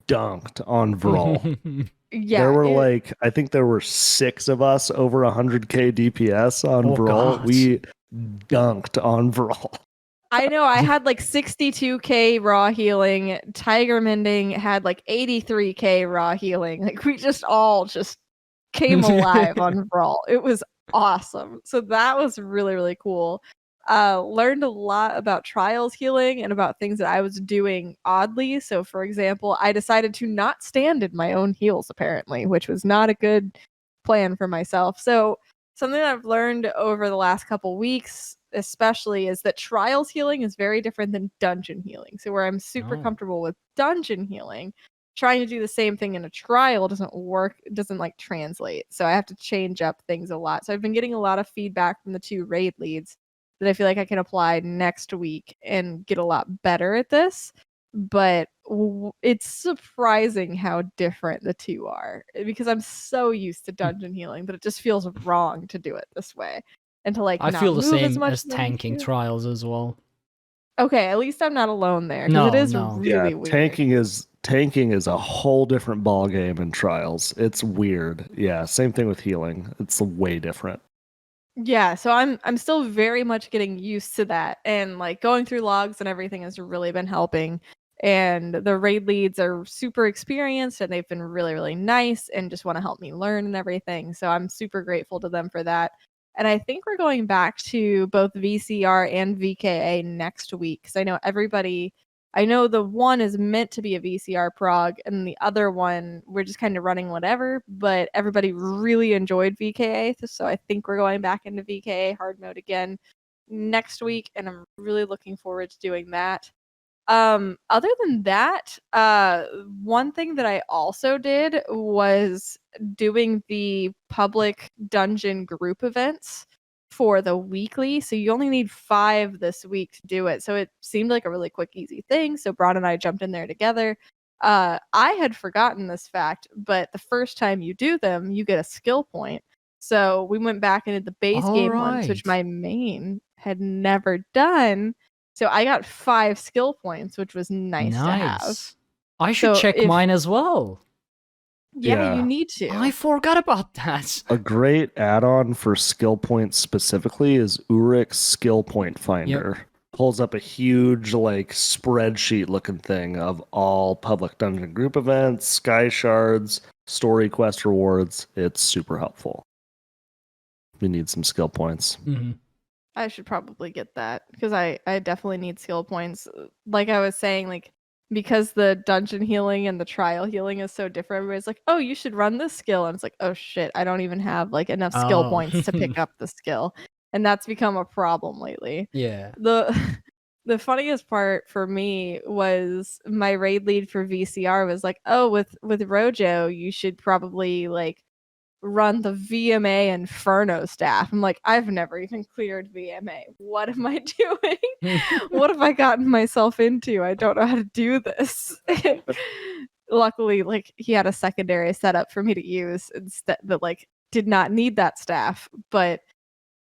Dunked on Vrol. Yeah, there were I think there were 6 of us over 100k DPS on Vrol. God. We dunked on Vrol. I know. I had like 62k raw healing. Tiger Mending had like 83k raw healing. Like we just all just came alive on Vrol. It was awesome. So that was really, really cool. Learned a lot about trials healing and about things that I was doing oddly. So for example, I decided to not stand in my own heals apparently, which was not a good plan for myself. So something that I've learned over the last couple weeks, especially, is that trials healing is very different than dungeon healing. So where I'm super Oh. comfortable with dungeon healing, trying to do the same thing in a trial doesn't work, it doesn't like translate. So I have to change up things a lot. So I've been getting a lot of feedback from the 2 raid leads that I feel like I can apply next week and get a lot better at this. But it's surprising how different the 2 are, because I'm so used to dungeon healing that it just feels wrong to do it this way and to like I not feel the move as same much as as I used tanking to. trials as well. Okay, at least I'm not alone there, because it No, is no. really Yeah, weird. tanking is a whole different ball game in trials. It's weird. Yeah, same thing with healing. It's way different. Yeah, so I'm still very much getting used to that, and like going through logs and everything has really been helping. And the raid leads are super experienced and they've been really, really nice and just want to help me learn and everything. So I'm super grateful to them for that. And I think we're going back to both VCR and VKA next week, because I know the one is meant to be a VCR prog, and the other one we're just kind of running whatever, but everybody really enjoyed VKA. So I think we're going back into VKA hard mode again next week, and I'm really looking forward to doing that. Other than that, one thing that I also did was doing the public dungeon group events for the weekly. So you only need 5 this week to do it. So it seemed like a really quick, easy thing. So Braun and I jumped in there together. I had forgotten this fact, but the first time you do them, you get a skill point. So we went back and did the base game ones, which Alright. my main had never done. So I got 5 skill points, which was nice to have. Nice. I should So check if mine as well. yeah, you Yeah. need to. I forgot about that. A great add-on for skill points specifically is Urix Skill Point Finder. Pulls up a huge like spreadsheet looking thing of all public dungeon group events, sky shards, story quest rewards. It's super helpful. We need some skill points. Mhm. I should probably get that, because I definitely need skill points. Like I was saying, like because the dungeon healing and the trial healing is so different, everybody's like, oh, you should run this skill. And it's like, oh shit, I don't even have like enough skill Oh. points to pick up the skill. And that's become a problem lately. Yeah. The the funniest part for me was my raid lead for VCR was like, oh, with Rojo, you should probably like run the VMA Inferno staff. I'm like, I've never even cleared VMA. What am I doing? What have I gotten myself into? I don't know how to do this. Luckily, like he had a secondary setup for me to use instead that like did not need that staff. But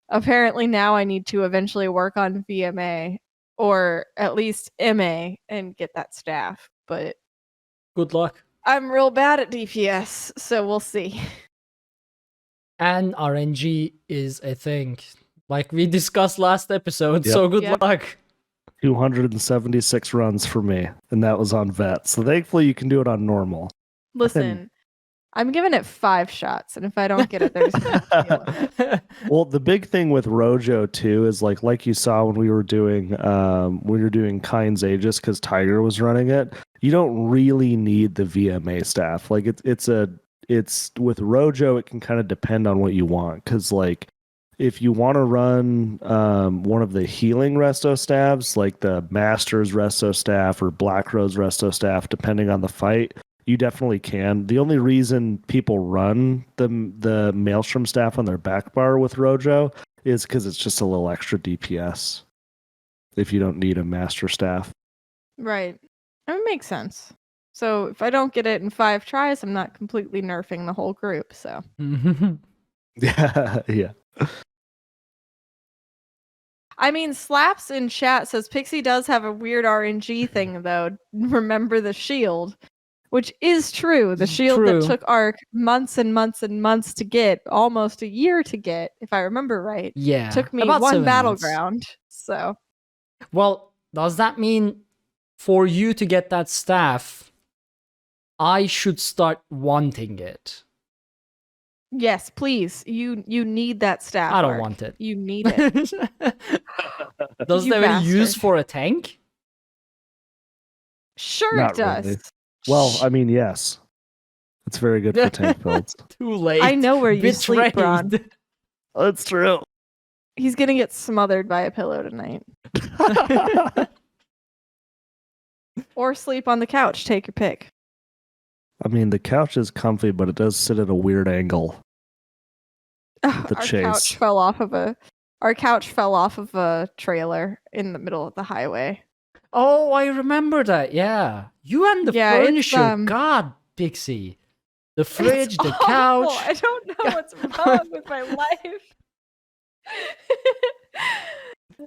apparently now I need to eventually work on VMA, or at least MA, and get that staff. But Good luck. I'm real bad at DPS, so we'll see. And RNG is a thing, like we discussed last episode. Yep. So good Yep. luck. 276 runs for me, and that was on vet. So thankfully you can do it on normal. Listen, I'm giving it 5 shots, and if I don't get it, there's Well, the big thing with Rojo too is like you saw when we were doing Kind's Aegis, because Tiger was running it. You don't really need the VMA staff. Like it's with Rojo, it can kind of depend on what you want, because like if you want to run one of the healing resto staffs, like the Master's resto staff or Black Rose resto staff, depending on the fight, you definitely can. The only reason people run the Maelstrom staff on their back bar with Rojo is because it's just a little extra DPS if you don't need a master staff. Right. It makes sense. So if I don't get it in 5 tries, I'm not completely nerfing the whole group. So Yeah, yeah. I mean, Slaps in chat says Pixie does have a weird RNG thing though. Remember the shield, which is true. The shield True. that took Ark months and months and months to get, almost a year to get, if I remember right. Yeah. Took me about 1 7 months. battleground. So Well, does that mean for you to get that staff, I should start wanting it? yes, please. You need that staff. I don't Ark. want it. You need it. Does You it have any use bastard. for a tank? Sure Not it does. really. Well, I mean, yes. It's very good for tank builds. Too late. I know where you sleep, Betrayed. Braun. That's true. He's gonna get smothered by a pillow tonight. Or sleep on the couch. Take your pick. I mean, the couch is comfy, but it does sit at a weird angle. The chase. Our couch fell off of a trailer in the middle of the highway. Oh, I remember that. Yeah, you and the furniture. God, Pixie, the fridge, the couch. I don't know what's wrong with my life.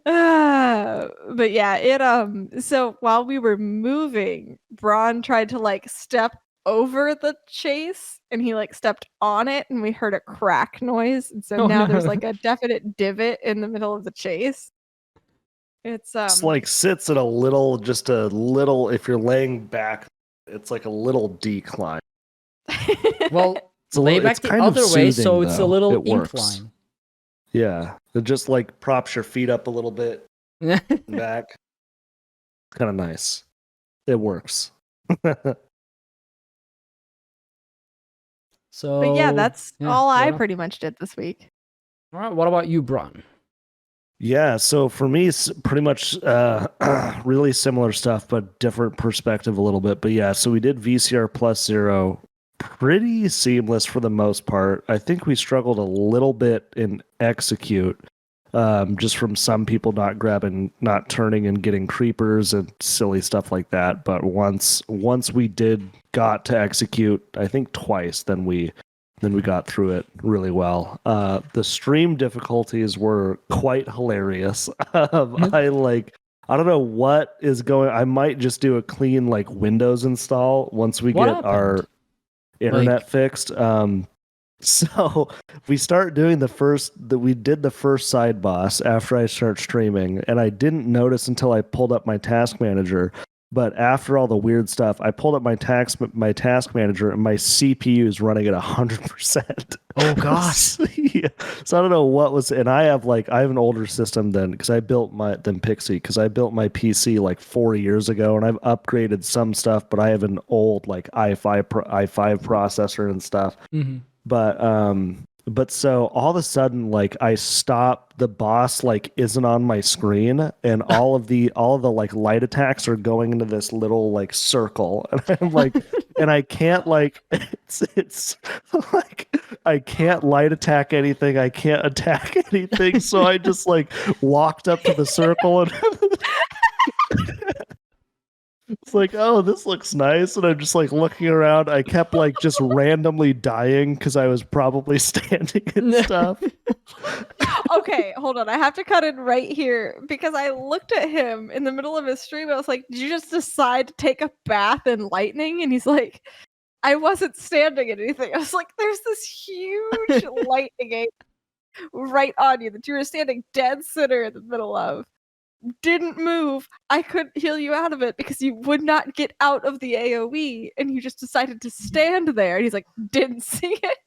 But yeah, it so while we were moving, Bron tried to like step over the chase and he like stepped on it and we heard a crack noise, and so now there's like a definite divot in the middle of the chase. It's like sits at a little if you're laying back, it's like a little decline. Well, lay back the other way, so it's a little incline. Yeah, it just like props your feet up a little bit back. Kind of nice. It works. So, but yeah, that's all I pretty much did this week. All right, what about you, Bron? Yeah, so for me, it's pretty much really similar stuff, but different perspective a little bit. But yeah, so we did VCR +0. Pretty seamless for the most part. I think we struggled a little bit in execute, just from some people not turning and getting creepers and silly stuff like that. But once we got to execute, I think twice, then we got through it really well. The stream difficulties were quite hilarious. I don't know what is going. I might just do a clean like Windows install once we get our internet fixed. So we start doing we did the first side boss after I start streaming, and I didn't notice until I pulled up my task manager. But after all the weird stuff, I pulled up my task manager, and my CPU is running at 100%. Oh gosh! Yeah. So I don't know what was, and I have an older system than Pixie, because I built my PC like 4 years ago, and I've upgraded some stuff, but I have an old like i5 processor and stuff. Mm-hmm. But so all of a sudden, like I stop, the boss like isn't on my screen, and all of the like light attacks are going into this little like circle, and I'm like, and I can't like it's like I can't light attack anything, I can't attack anything, so I just like walked up to the circle and it's like, oh, this looks nice, and I'm just like looking around. I kept like just randomly dying because I was probably standing and stuff. Okay, hold on. I have to cut in right here because I looked at him in the middle of his stream. I was like, did you just decide to take a bath in lightning? And he's like, I wasn't standing in anything. I was like, there's this huge lightning right on you that you were standing dead center in the middle of. Didn't move. I couldn't heal you out of it because you would not get out of the AoE, and you just decided to stand there. And he's like, didn't see it.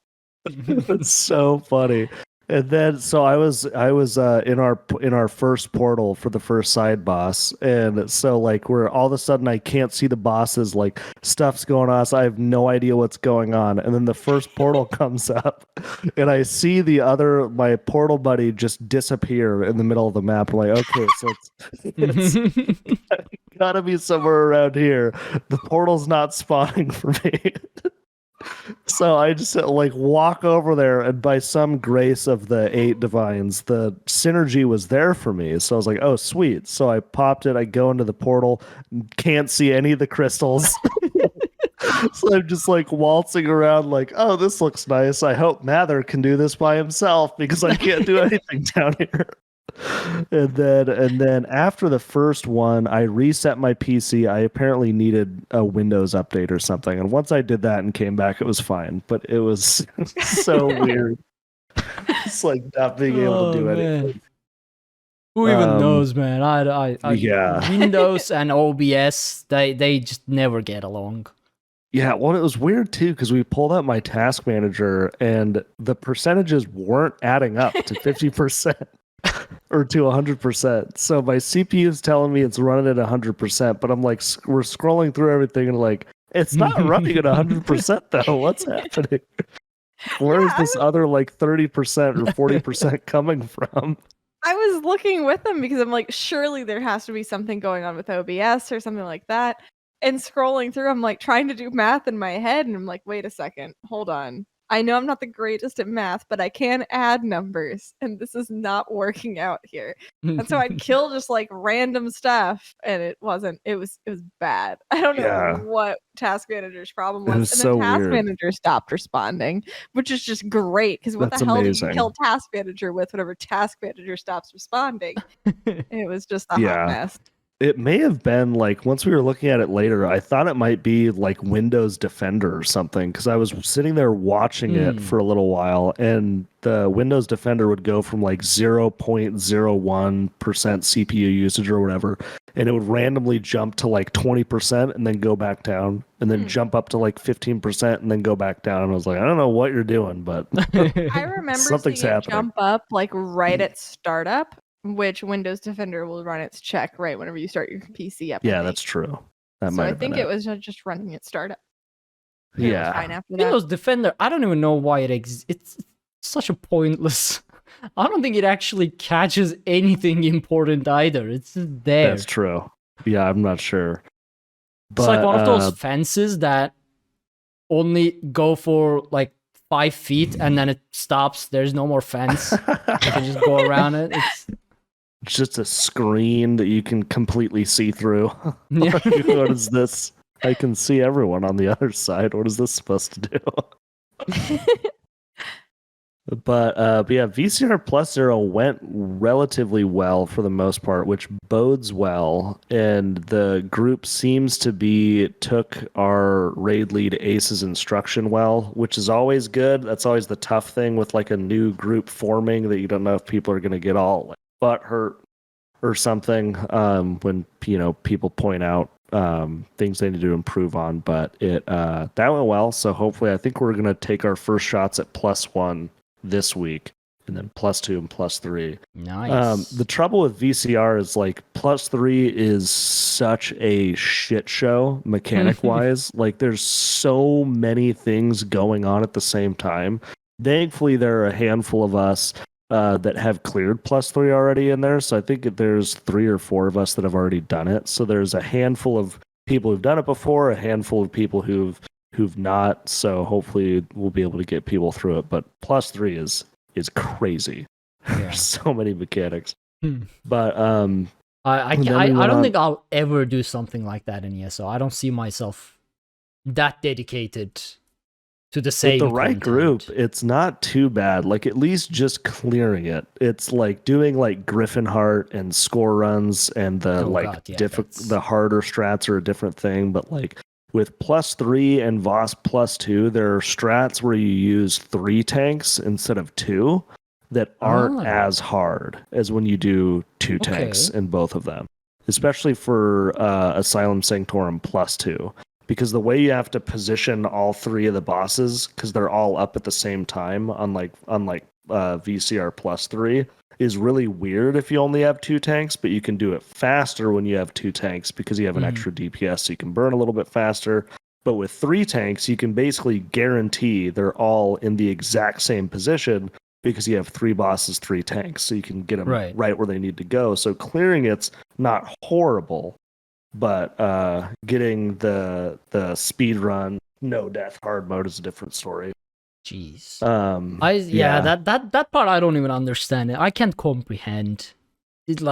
It's so funny. And then so I was in our first portal for the first side boss, and so like we're all of a sudden I can't see the bosses, like stuff's going on, so I have no idea what's going on. And then the first portal comes up, and I see my portal buddy just disappear in the middle of the map. I'm like, okay, so it's gotta be somewhere around here. The portal's not spawning for me. So I just like walk over there, and by some grace of the 8 divines, the synergy was there for me. So I was like, oh, sweet. So I popped it. I go into the portal, can't see any of the crystals. So I'm just like waltzing around like, oh, this looks nice. I hope Mather can do this by himself because I can't do anything down here. And then after the first one, I reset my PC. I apparently needed a Windows update or something, and once I did that and came back, it was fine. But it was so weird. It's like not being able to do anything. Who even knows, man? I yeah. Windows and OBS, they just never get along. Yeah, well, it was weird too because we pulled up my task manager and the percentages weren't adding up to 50%. Or to 100%. So my CPU is telling me it's running at 100%, but I'm like, we're scrolling through everything and like, it's not running at 100% though. What's happening? Where is Yeah, this other like 30% or 40% coming from? I was looking with them because I'm like, surely there has to be something going on with OBS or something like that. And scrolling through, I'm like trying to do math in my head, and I'm like, wait a second, hold on. I know I'm not the greatest at math, but I can add numbers, and this is not working out here. And so I'd kill just like random stuff, and it wasn't. It was bad. I don't know Yeah. what Task Manager's problem It was, was and so then Task weird. Manager stopped responding, which is just great because what That's the hell do you amazing. kill Task Manager with whenever Task Manager stops responding? It was just a hot Yeah. mess. It may have been like once we were looking at it later, I thought it might be like Windows Defender or something because I was sitting there watching it for a little while, and the Windows Defender would go from like 0.01% CPU usage or whatever, and it would randomly jump to like 20% and then go back down, and then jump up to like 15% and then go back down. And I was like, I don't know what you're doing, but I remember something's seeing it happening. jump up like right at startup, which Windows Defender will run its check right whenever you start your PC up. Yeah, that's true. That So might I have been think it was just running at startup. And it was Yeah. fine after that. Windows Defender, I don't even know why it exists. It's such a pointless. I don't think it actually catches anything important either. It's just there. That's true. Yeah, I'm not sure. It's like one of those fences that only go for like 5 feet and then it stops. There's no more fence. You can just go around it. It's just a screen that you can completely see through. Yeah. What is this? I can see everyone on the other side. What is this supposed to do? But yeah, VCR Plus Zero went relatively well for the most part, which bodes well. And the group seems to took our raid lead Ace's instruction well, which is always good. That's always the tough thing with like a new group forming, that you don't know if people are going to get all like butt hurt or something when people point out things they need to improve on. But that went well. So hopefully, I think we're going to take our first shots at +1 this week, and then +2 and +3. nice. The trouble with VCR is like +3 is such a shit show mechanic wise. Like there's so many things going on at the same time. Thankfully, there are a handful of us that have cleared +3 already in there. So I think there's 3 or 4 of us that have already done it. So there's a handful of people who've done it before, a handful of people who've not. So hopefully we'll be able to get people through it. But +3 is crazy. Yeah. There's so many mechanics. But I don't think I'll ever do something like that in ESO. I don't see myself that dedicated to the same with the right content. group, it's not too bad. Like at least just clearing it. It's like doing like Griffin Heart and score runs, and the the harder strats are a different thing. But like with +3 and Voss +2, there are strats where you use 3 tanks instead of 2 that aren't as hard as when you do 2 tanks in both of them. Especially for Asylum Sanctorum +2. Because the way you have to position all 3 of the bosses, because they're all up at the same time, unlike VCR +3, is really weird if you only have 2 tanks, but you can do it faster when you have 2 tanks because you have an extra DPS, so you can burn a little bit faster. But with 3 tanks, you can basically guarantee they're all in the exact same position because you have 3 bosses, 3 tanks, so you can get them right where they need to go. So clearing it's not horrible. But getting the speed run, no death hard mode is a different story. Jeez. That part I don't even understand it. I can't comprehend. It's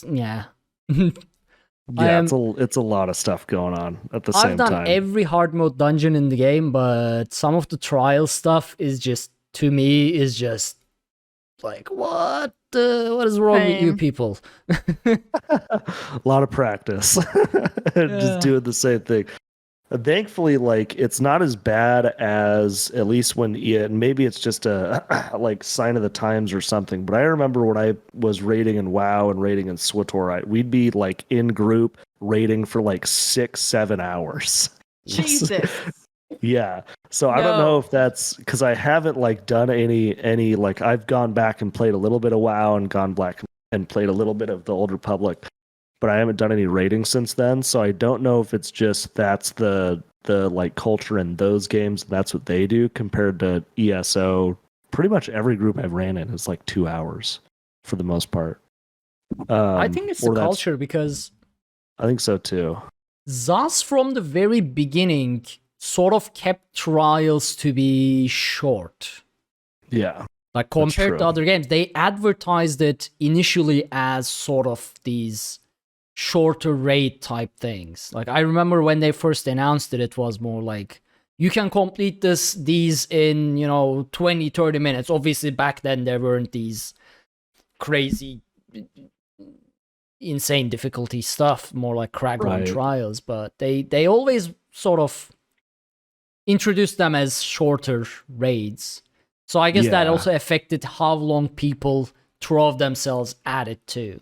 Yeah, it's a lot of stuff going on at the same time. I've done every hard mode dungeon in the game, but some of the trial stuff is just, to me, is just like, what is wrong with you people? A lot of practice. Just doing the same thing. Thankfully, like it's not as bad as, at least when maybe it's just a like sign of the times or something. But I remember when I was raiding in WoW and raiding in SWTOR, we'd be like in group raiding for like 6-7 hours. Jesus. Yeah. So I don't know if that's because I haven't like done any like I've gone back and played a little bit of WoW and gone back and played a little bit of the Old Republic, but I haven't done any raiding since then. So I don't know if it's just that's the the like culture in those games. That's what they do compared to ESO. Pretty much every group I've ran in is like 2 hours for the most part. I think it's the culture because I think so too. ZOS from the very beginning sort of kept trials to be short. Yeah. Like compared to other games, they advertised it initially as sort of these shorter raid type things. Like I remember when they first announced it, it was more like you can complete these in, 20, 30 minutes. Obviously back then there weren't these crazy insane difficulty stuff, more like Craglorn trials, but they always sort of introduced them as shorter raids. So I guess that also affected how long people throw themselves at it too.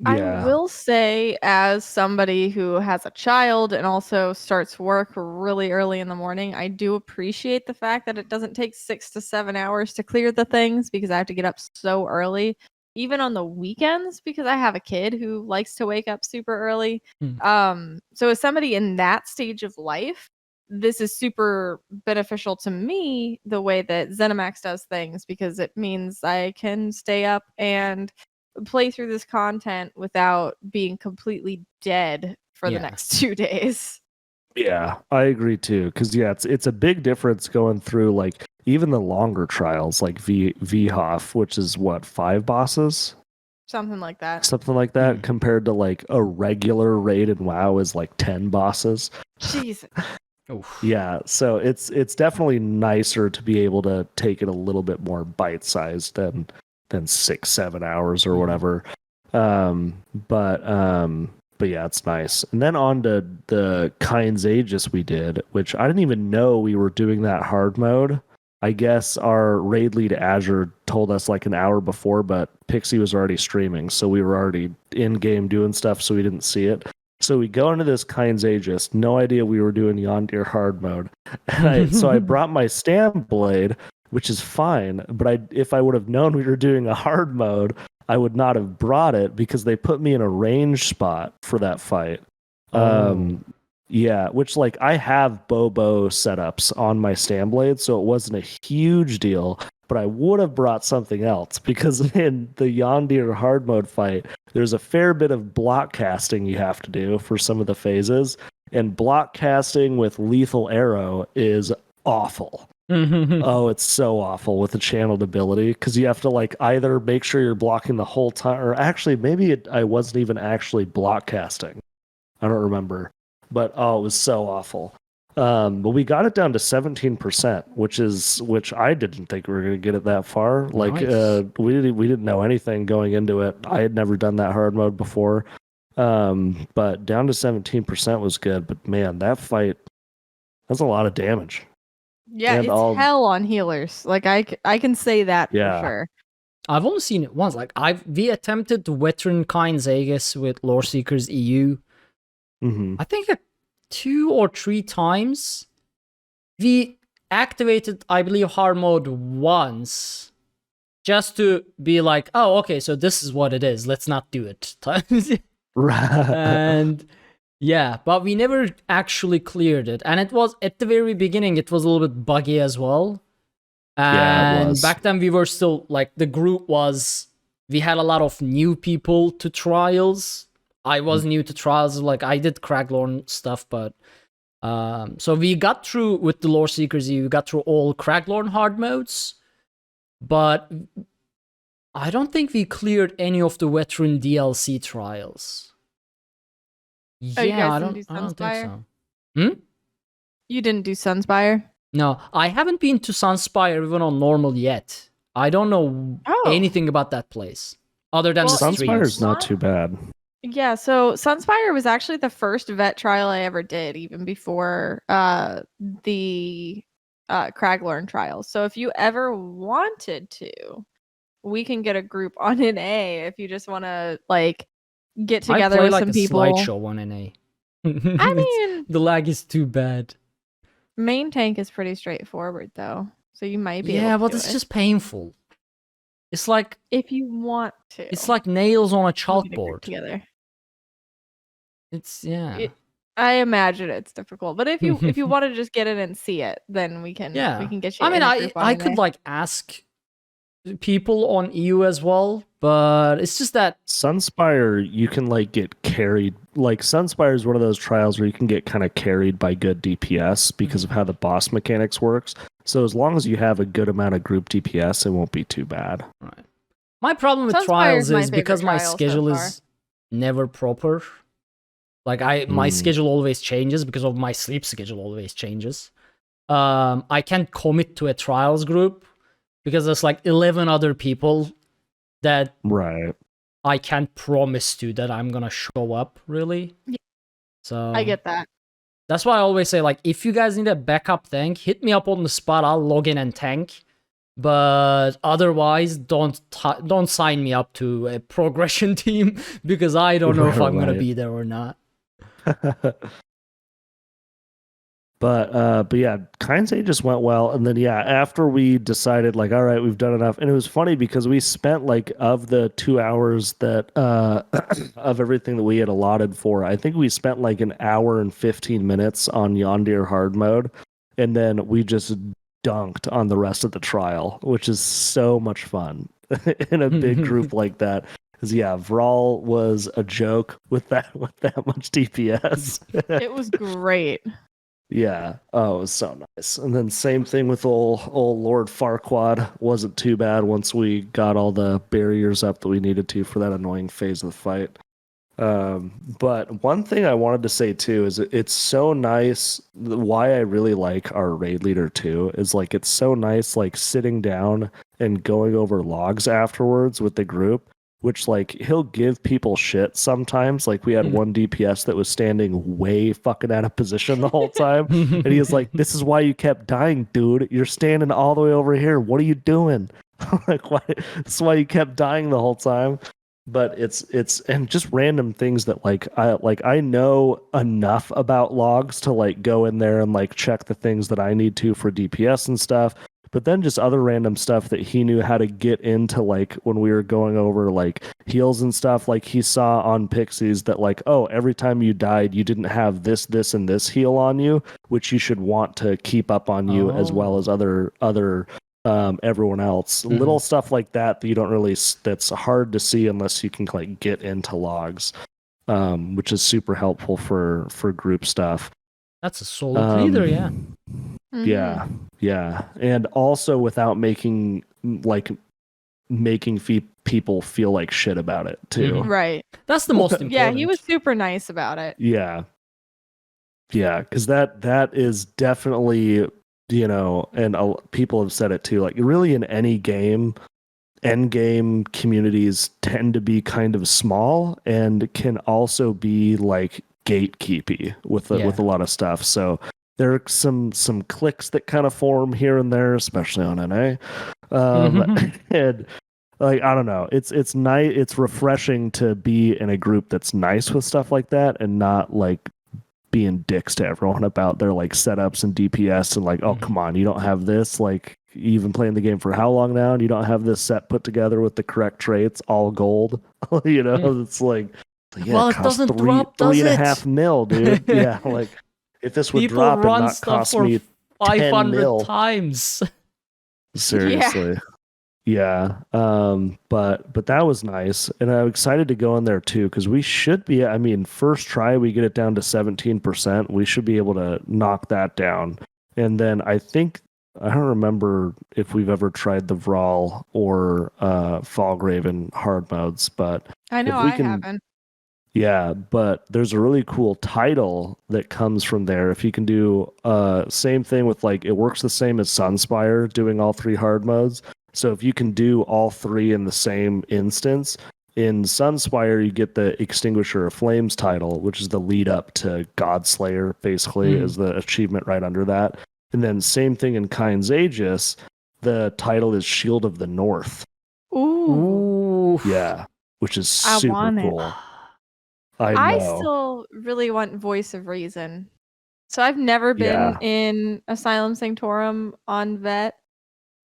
I will say, as somebody who has a child and also starts work really early in the morning, I do appreciate the fact that it doesn't take 6 to 7 hours to clear the things because I have to get up so early, even on the weekends, because I have a kid who likes to wake up super early. So as somebody in that stage of life, this is super beneficial to me, the way that ZeniMax does things, because it means I can stay up and play through this content without being completely dead for the next 2 days. Yeah, I agree too. Because it's a big difference going through like even the longer trials, like VHOF, which is what, 5 bosses, something like that. Compared to like a regular raid in WoW is like 10 bosses. Jesus. Oof. Yeah, so it's definitely nicer to be able to take it a little bit more bite-sized than 6-7 hours or whatever. But yeah, it's nice. And then on to the Kind's Aegis we did, which I didn't even know we were doing that hard mode. I guess our raid lead Azure told us like an hour before, but Pixie was already streaming, so we were already in-game doing stuff, so we didn't see it. So we go into this Kind's Aegis, no idea we were doing Yondir hard mode. So I brought my Stamp Blade, which is fine, but if I would have known we were doing a hard mode, I would not have brought it because they put me in a range spot for that fight. Yeah, which like I have Bobo setups on my Stamp Blade, so it wasn't a huge deal, but I would have brought something else because in the Yondir hard mode fight, there's a fair bit of block casting you have to do for some of the phases, and block casting with lethal arrow is awful. Oh, it's so awful with the channeled ability because you have to like either make sure you're blocking the whole time, or actually maybe I wasn't even actually block casting. I don't remember, but it was so awful. But we got it down to 17%, which I didn't think we were going to get it that far. Like we didn't know anything going into it. I had never done that hard mode before. But down to 17% was good. But man, that fight, that's a lot of damage. Yeah, and it's hell on healers. Like I can say that for sure. I've only seen it once. Like we attempted the veteran Kind's Aegis with Lore Seekers EU. I think 2 or 3 times. We activated, I believe, hard mode once just to be like, oh, okay, so this is what it is. Let's not do it. And yeah, but we never actually cleared it. And it was at the very beginning, it was a little bit buggy as well. And it was. Back then we were still like the group was, we had a lot of new people to trials. I was new to trials, like I did Craglorn stuff, but so we got through with the Lore Seekers, we got through all Craglorn hard modes, but I don't think we cleared any of the veteran DLC trials. I don't think so. You didn't do Sunspire? No, I haven't been to Sunspire even on normal yet. I don't know anything about that place other than the Sunspire's not too bad. Yeah, so Sunspire was actually the first vet trial I ever did, even before the Craglorn trial. So if you ever wanted to, we can get a group on NA if you just want to like get together with some people. I play like a slideshow on NA. I mean, the lag is too bad. Main tank is pretty straightforward though, so you might be able to but do it's it. just painful. It's like if you want to. It's like nails on a chalkboard together. It's I imagine it's difficult, but if you want to just get in and see it, then we can get you. I mean, in a group I on could there. like ask people on EU as well, but it's just that Sunspire, you can like get carried. Like Sunspire is one of those trials where you can get kind of carried by good DPS because of how the boss mechanics works. So as long as you have a good amount of group DPS, it won't be too bad. right. My problem with Sunspire trials is my is because favorite my trial so schedule far. is never proper. Like my schedule always changes because of my sleep schedule always changes. I can't commit to a trials group because there's like 11 other people that Right. I can't promise to that I'm gonna show up really. Yeah. So I get that. that's why I always say, like, if you guys need a backup tank, hit me up on the spot. I'll log in and tank. But otherwise, don't sign me up to a progression team because I don't know if I'm gonna Right. be there or not. But yeah, Kind's Aegis went well, and then yeah, after we decided like, all right, we've done enough, and it was funny because we spent like of the 2 hours that of everything that we had allotted for, I think we spent like an hour and 15 minutes on Yondir hard mode, and then we just dunked on the rest of the trial, which is so much fun in a big group like that. Because yeah, Vral was a joke with that much DPS. It was great. Yeah. Oh, it was so nice. And then same thing with old Lord Farquaad. Wasn't too bad once we got all the barriers up that we needed to for that annoying phase of the fight. But one thing I wanted to say too is it's so nice. Why I really like our raid leader too is like it's so nice like sitting down and going over logs afterwards with the group, which like he'll give people shit sometimes. Like we had one DPS that was standing way fucking out of position the whole time. And he was like, "This is why you kept dying, dude. You're standing all the way over here. What are you doing?" Like, why? That's why you kept dying the whole time. But it's and just random things that I know enough about logs to like go in there and like check the things that I need to for DPS and stuff. But then just other random stuff that he knew how to get into, like when we were going over like heals and stuff, like he saw on Pixies that like, oh, every time you died, you didn't have this, and this heal on you, which you should want to keep up on you as well as other everyone else. Little stuff like that you don't really, that's hard to see unless you can like get into logs, which is super helpful for group stuff. That's a solid leader, yeah. Yeah. And also without making people feel like shit about it too. Right. That's the most important. Yeah, he was super nice about it. Yeah, because that is definitely, you know, and people have said it too, like really in any game, end game communities tend to be kind of small and can also be like gatekeepy with a lot of stuff. So there are some cliques that kind of form here and there, especially on NA. And like, I don't know, it's nice, it's refreshing to be in a group that's nice with stuff like that and not like being dicks to everyone about their like setups and DPS and like, oh come on, you don't have this, like you've been playing the game for how long now and you don't have this set put together with the correct traits, all gold. You know, it's like, yeah, well, it it doesn't drop, $3 does it? $3.5 mil, dude. Yeah, like if this would People drop and run not stuff cost for me 500 mil. times. Seriously. Yeah. But that was nice. And I'm excited to go in there too, because we should be, I mean, first try we get it down to 17%. We should be able to knock that down. And then I think, I don't remember if we've ever tried the Vral or Fallgraven hard modes, but I know if we I can, haven't. yeah, but there's a really cool title that comes from there. If you can do same thing with like, it works the same as Sunspire doing all 3 hard modes. So if you can do all 3 in the same instance, in Sunspire you get the Extinguisher of Flames title, which is the lead up to Godslayer, basically, is the achievement right under that. And then same thing in Kind's Aegis, the title is Shield of the North. Ooh. Yeah, which is super cool. I know. Still really want Voice of Reason. So I've never been in Asylum Sanctorum on Vet.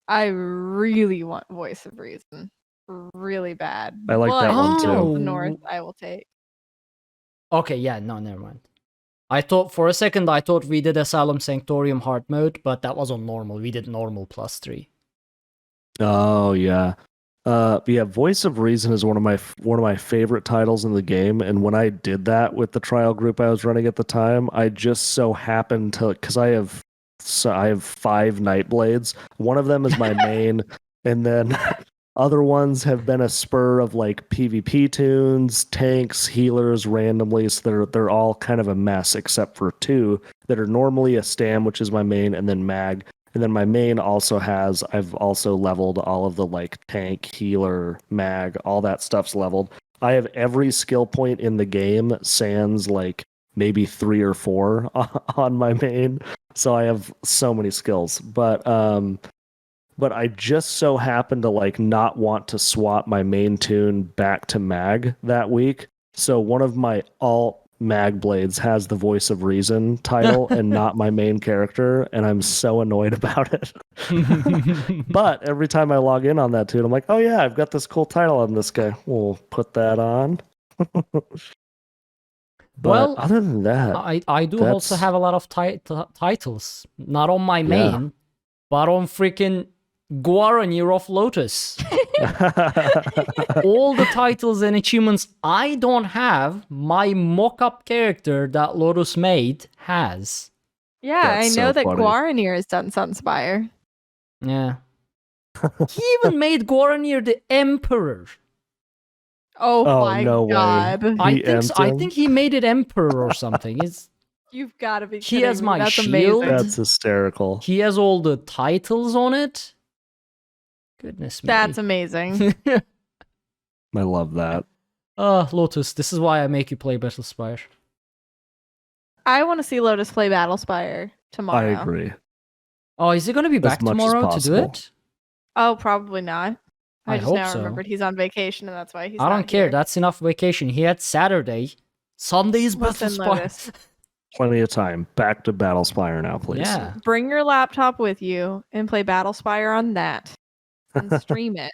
I really want Voice of Reason. Really bad. I like that one too. Shield of the North I will take. Okay, yeah, no, never mind. I thought for a second we did Asylum Sanctorium hard mode, but that was on normal. We did normal +3. Oh yeah. Yeah, Voice of Reason is one of my favorite titles in the game, and when I did that with the trial group I was running at the time, I just so happened to, because I have 5 Nightblades. One of them is my main, and then other ones have been a spur of like PvP tunes, tanks, healers randomly, so they're all kind of a mess except for 2 that are normally a Stam, which is my main, and then Mag. And then my main also has, I've also leveled all of the like tank, healer, mag, all that stuff's leveled. I have every skill point in the game, sans like maybe 3 or 4 on my main. So I have so many skills. But I just so happened to like not want to swap my main tune back to mag that week. So one of my alt Mag Blades has the Voice of Reason title and not my main character, and I'm so annoyed about it. But every time I log in on that tune, I'm like, oh yeah, I've got this cool title on this guy. We'll put that on. But Well, other than that, I do also have a lot of titles, not on my main, but on freaking Guaranir of Lotus. All the titles and achievements I don't have, my mock-up character that Lotus made has. Yeah, That's I know so that funny. Guaranir has done Sunspire. Yeah. He even made Guaranir the Emperor. Oh, Oh, my no way. god. I think he made it Emperor or something. You've got to be He kidding has me. my That's shield. amazing. That's hysterical. He has all the titles on it. Goodness me. That's amazing. I love that. Lotus, this is why I make you play Battlespire. I want to see Lotus play Battlespire tomorrow. I agree. Oh, is he going to be back much as tomorrow to do possible. it? Oh, probably not. I just hope now so. remembered he's on vacation, and that's why he's I don't not care. here. That's enough vacation. He had Saturday. Sunday's Listen, Battlespire. Lotus. Plenty of time. Back to Battlespire now, please. Yeah. Bring your laptop with you and play Battlespire on that and stream it.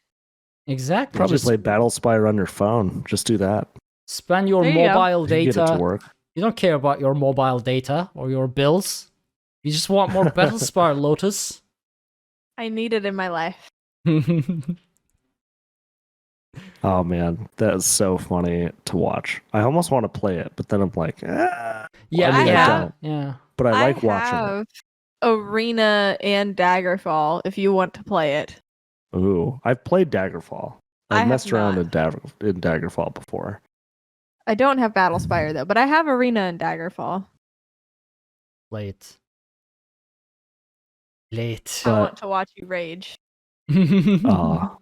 Exactly. Probably Just play Battlespire on your phone. Just do that. spend your There you go. mobile You can get it to data. work. You don't care about your mobile data or your bills. You just want more Battlespire, Lotus. I need it in my life. Oh man, that is so funny to watch. I almost want to play it, but then I'm like, Yeah, I mean, yeah, I don't, yeah. but I like watching have Arena and Daggerfall if you want to play it. it. Ooh, I've played Daggerfall. I I've have messed around not. in Daggerfall before. I don't have Battlespire though, but I have Arena and Daggerfall. Late. I But- want to watch you rage. Ah,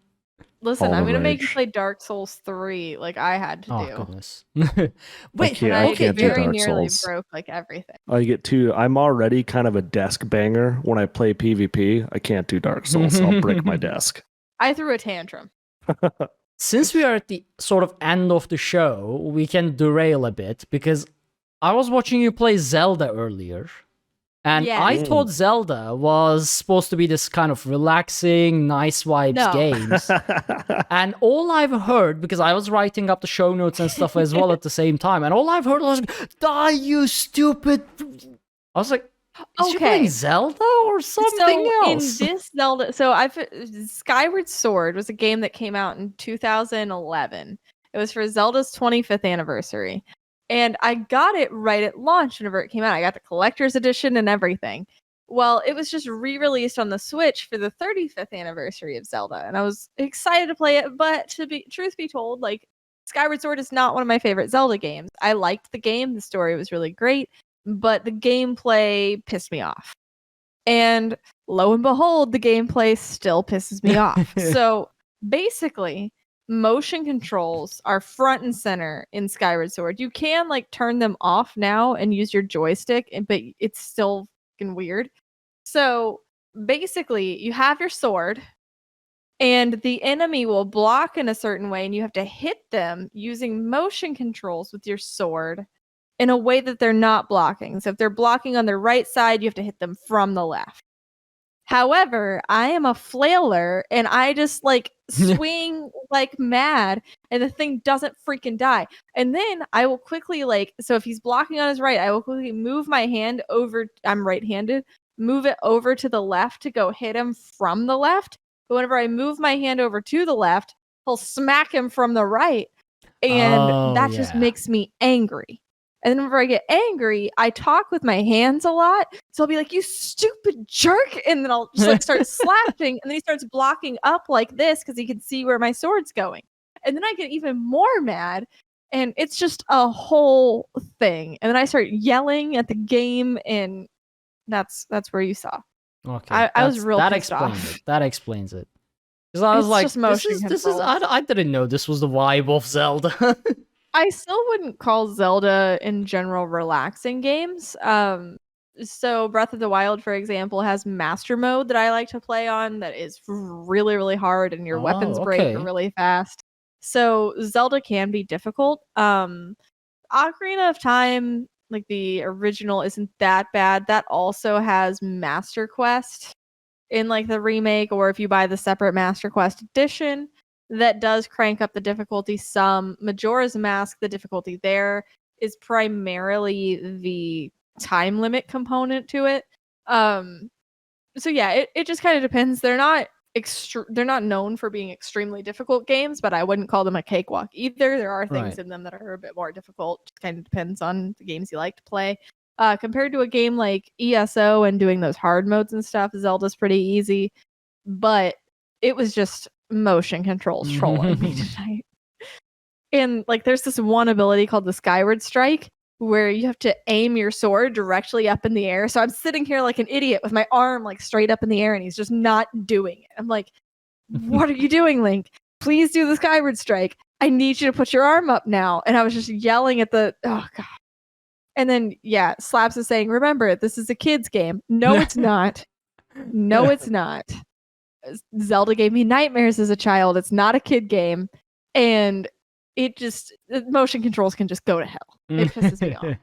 Listen, all I'm the gonna make you rage. play Dark Souls 3 like I had to Oh, do. goodness. I Wait, can't- And I I can't do very Dark nearly Souls. broke like everything. I get to. I'm already kind of a desk banger when I play PvP. I can't do Dark Souls. I'll break my desk. I threw a tantrum. since we are at the sort of end of the show, we can derail a bit because I was watching you play Zelda earlier. And Yes. I thought Zelda was supposed to be this kind of relaxing, nice vibes No. games. And all I've heard, because I was writing up the show notes and stuff as well at the same time, and all I've heard was, die, you stupid. I was like, is she Okay. playing Zelda or something else? In this Zelda, Skyward Sword was a game that came out in 2011. It was for Zelda's 25th anniversary. And I got it right at launch whenever it came out. I got the collector's edition and everything. Well, it was just re-released on the Switch for the 35th anniversary of Zelda. And I was excited to play it, but truth be told, like Skyward Sword is not one of my favorite Zelda games. I liked the game, the story was really great, but the gameplay pissed me off. And lo and behold, the gameplay still pisses me off. So basically, motion controls are front and center in Skyward Sword. You can like turn them off now and use your joystick, but it's still fucking weird. So basically, you have your sword, and the enemy will block in a certain way, and you have to hit them using motion controls with your sword in a way that they're not blocking. So if they're blocking on their right side, you have to hit them from the left. However, I am a flailer and I just like swing like mad, and the thing doesn't freaking die. And then I will quickly so if he's blocking on his right, I will quickly move my hand over. I'm right-handed. Move it over to the left to go hit him from the left. But whenever I move my hand over to the left, he'll smack him from the right, and that just makes me angry. And then whenever I get angry, I talk with my hands a lot. So I'll be like, "You stupid jerk!" And then I'll just start slashing. And then he starts blocking up like this because he can see where my sword's going. And then I get even more mad. And it's just a whole thing. And then I start yelling at the game, and that's where you saw. Okay, I was real that pissed explains off. it. That explains it. Because I was It's like, just motion this is controls. I didn't know this was the vibe of Zelda. I still wouldn't call Zelda in general relaxing games. So Breath of the Wild, for example, has Master Mode that I like to play on that is really, really hard, and your weapons break really fast. So Zelda can be difficult. Ocarina of Time, like the original, isn't that bad. That also has Master Quest in like the remake, or if you buy the separate Master Quest edition, that does crank up the difficulty some. Majora's Mask, the difficulty there is primarily the time limit component to it. So yeah, it just kind of depends. They're not known for being extremely difficult games, but I wouldn't call them a cakewalk either. There are things in them that are a bit more difficult. Just kind of depends on the games you like to play. Compared to a game like ESO and doing those hard modes and stuff, Zelda's pretty easy, but it was just motion controls trolling me tonight. And like there's this one ability called the Skyward Strike where you have to aim your sword directly up in the air. So I'm sitting here like an idiot with my arm like straight up in the air, and he's just not doing it. I'm like, "What are you doing, Link? Please do the Skyward Strike. I need you to put your arm up now." And I was just yelling at the oh god. And then Slaps is saying, "Remember, this is a kid's game." No, it's not. No, it's not. Zelda gave me nightmares as a child. It's not a kid game, and motion controls can just go to hell. It pisses me off.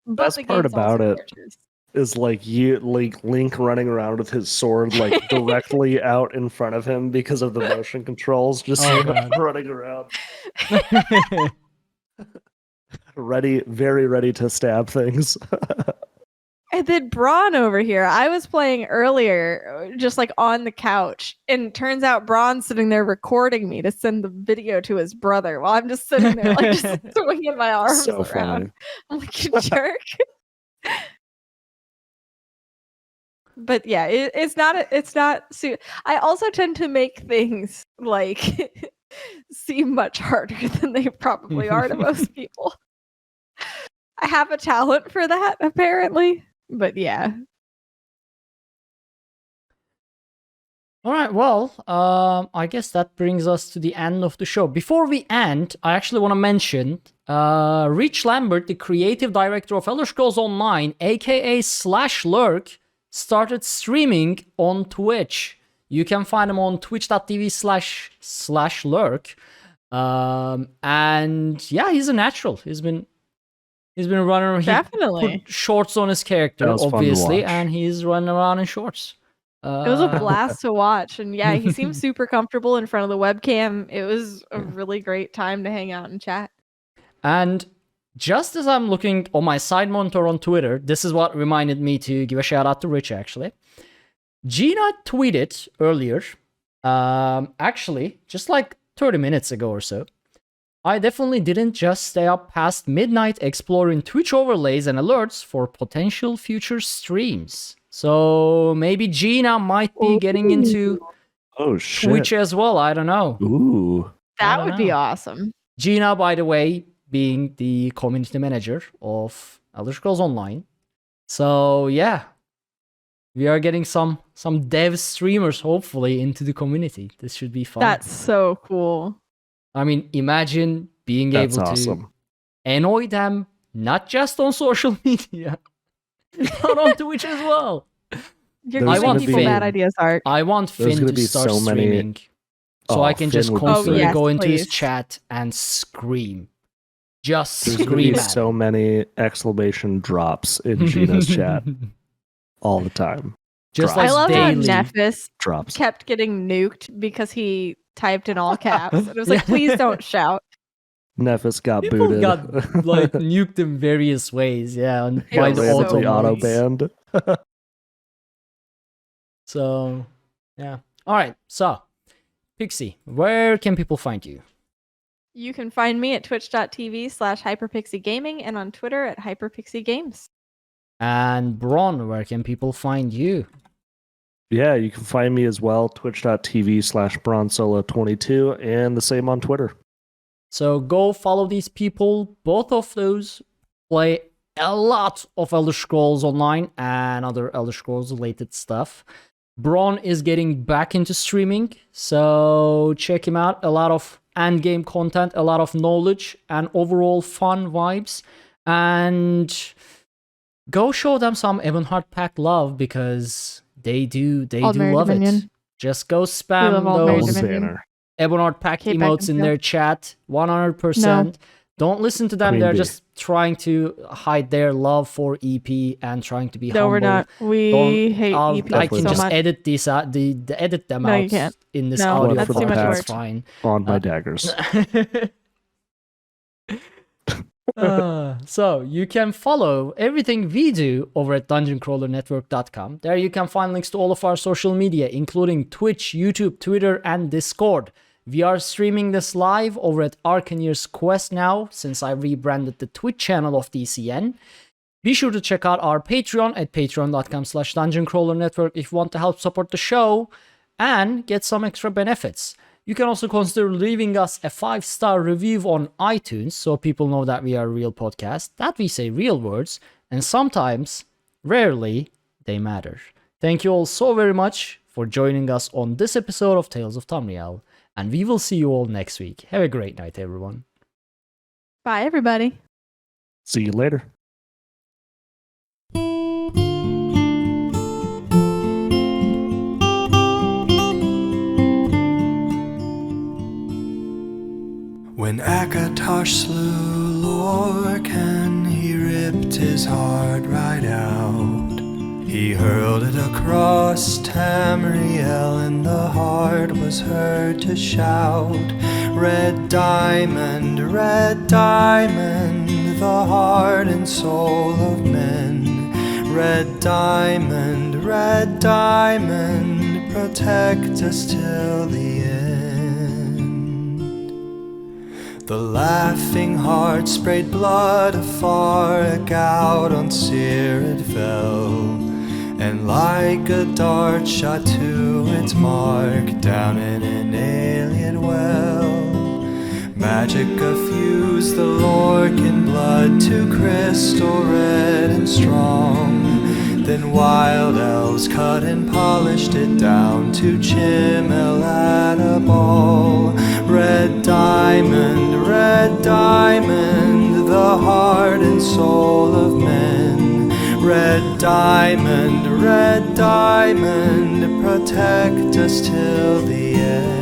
Best part about it is like Link running around with his sword like directly out in front of him because of the motion controls, just running around, very ready to stab things. And then Braun over here, I was playing earlier, just like on the couch, and turns out Braun's sitting there recording me to send the video to his brother while I'm just sitting there, like just swinging my arms so around. funny. I'm like, "You jerk." But yeah, it's not. I also tend to make things like seem much harder than they probably are to most people. I have a talent for that, apparently. But yeah. All right, well, I guess that brings us to the end of the show. Before we end, I actually want to mention Rich Lambert, the creative director of Elder Scrolls Online, aka /Lurk, started streaming on Twitch. You can find him on twitch.tv//Lurk. And yeah, he's a natural. He's been running. Definitely. Put shorts on his character, obviously, and he's running around in shorts. It was a blast to watch. And yeah, he seemed super comfortable in front of the webcam. It was a really great time to hang out and chat. And just as I'm looking on my side monitor on Twitter, this is what reminded me to give a shout out to Rich, actually. Gina tweeted earlier, actually, just like 30 minutes ago or so, "I definitely didn't just stay up past midnight exploring Twitch overlays and alerts for potential future streams." So maybe Gina might be getting into Twitch as well. I don't know. Ooh. That would be awesome. Gina, by the way, being the community manager of Elder Scrolls Online. So yeah, we are getting some dev streamers hopefully into the community. This should be fun. That's so cool. I mean, imagine being able to annoy them, not just on social media, but on Twitch as well. You're giving people bad ideas, Art. I want Finn to start streaming so I can just constantly go into his chat and scream. Just There's scream. There's so many exclamation drops in Gina's chat all the time. Just Drops. I love daily. how Nephis Drops. kept getting nuked because he typed in all caps. And it was like, please don't shout. Nephis got People booted. got like nuked in various ways, yeah, and It by was the so randomly auto auto modes. banned. So, yeah. All right. So, Pixie, where can people find you? You can find me at twitch.tv/HyperPixie Gaming and on Twitter at HyperPixie Games. And Bron, where can people find you? Yeah, you can find me as well, twitch.tv/BronSolo22, and the same on Twitter. So go follow these people. Both of those play a lot of Elder Scrolls Online and other Elder Scrolls related stuff. Bron is getting back into streaming, so check him out. A lot of end-game content, a lot of knowledge, and overall fun vibes. And go show them some Ebonheart Pack love because they do Aldmeri love it. Dominion. Just go We spam love Aldmeri those Dominion. Banner. Ebonheart Pack K-Pack emotes in himself. their chat. 100%. Don't listen to them. Queen They're bee. just trying to hide their love for EP and trying to be No, humble. we're not. We Don't- hate EP I can so just much. edit these out. The edit them No, out you can't. in this No, audio that's file. too much That's work. fine. On my daggers. So you can follow everything we do over at dungeoncrawlernetwork.com. There you can find links to all of our social media, including Twitch, YouTube, Twitter, and Discord. We are streaming this live over at Arkaniir's Quest now, since I rebranded the Twitch channel of DCN. Be sure to check out our Patreon at patreon.com/dungeoncrawlernetwork if you want to help support the show and get some extra benefits. You can also consider leaving us a 5-star review on iTunes so people know that we are a real podcast, that we say real words, and sometimes, rarely, they matter. Thank you all so very much for joining us on this episode of Tales of Tamriel, and we will see you all next week. Have a great night, everyone. Bye, everybody. See you later. When Akatosh slew Lorcan, he ripped his heart right out. He hurled it across Tamriel, and the heart was heard to shout, red diamond, the heart and soul of men. Red diamond, protect us till the end. The laughing heart sprayed blood afar, a gout on Seer it fell, and like a dart shot to its mark down in an alien well. Magic effused the Lorcan blood to crystal red and strong. Then wild elves cut and polished it down to chimel at a ball. Red diamond, the heart and soul of men. Red diamond, protect us till the end.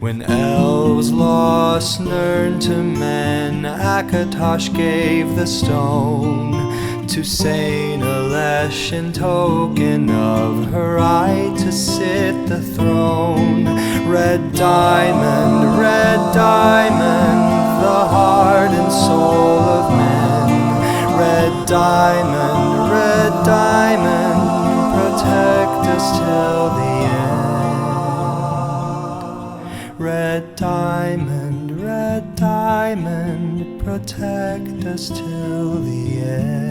When elves lost Nirn to men, Akatosh gave the stone to Saint Alesh in token of her right to sit the throne. Red diamond, the heart and soul of men. Red diamond, protect us till the end. Red diamond, protect us till the end.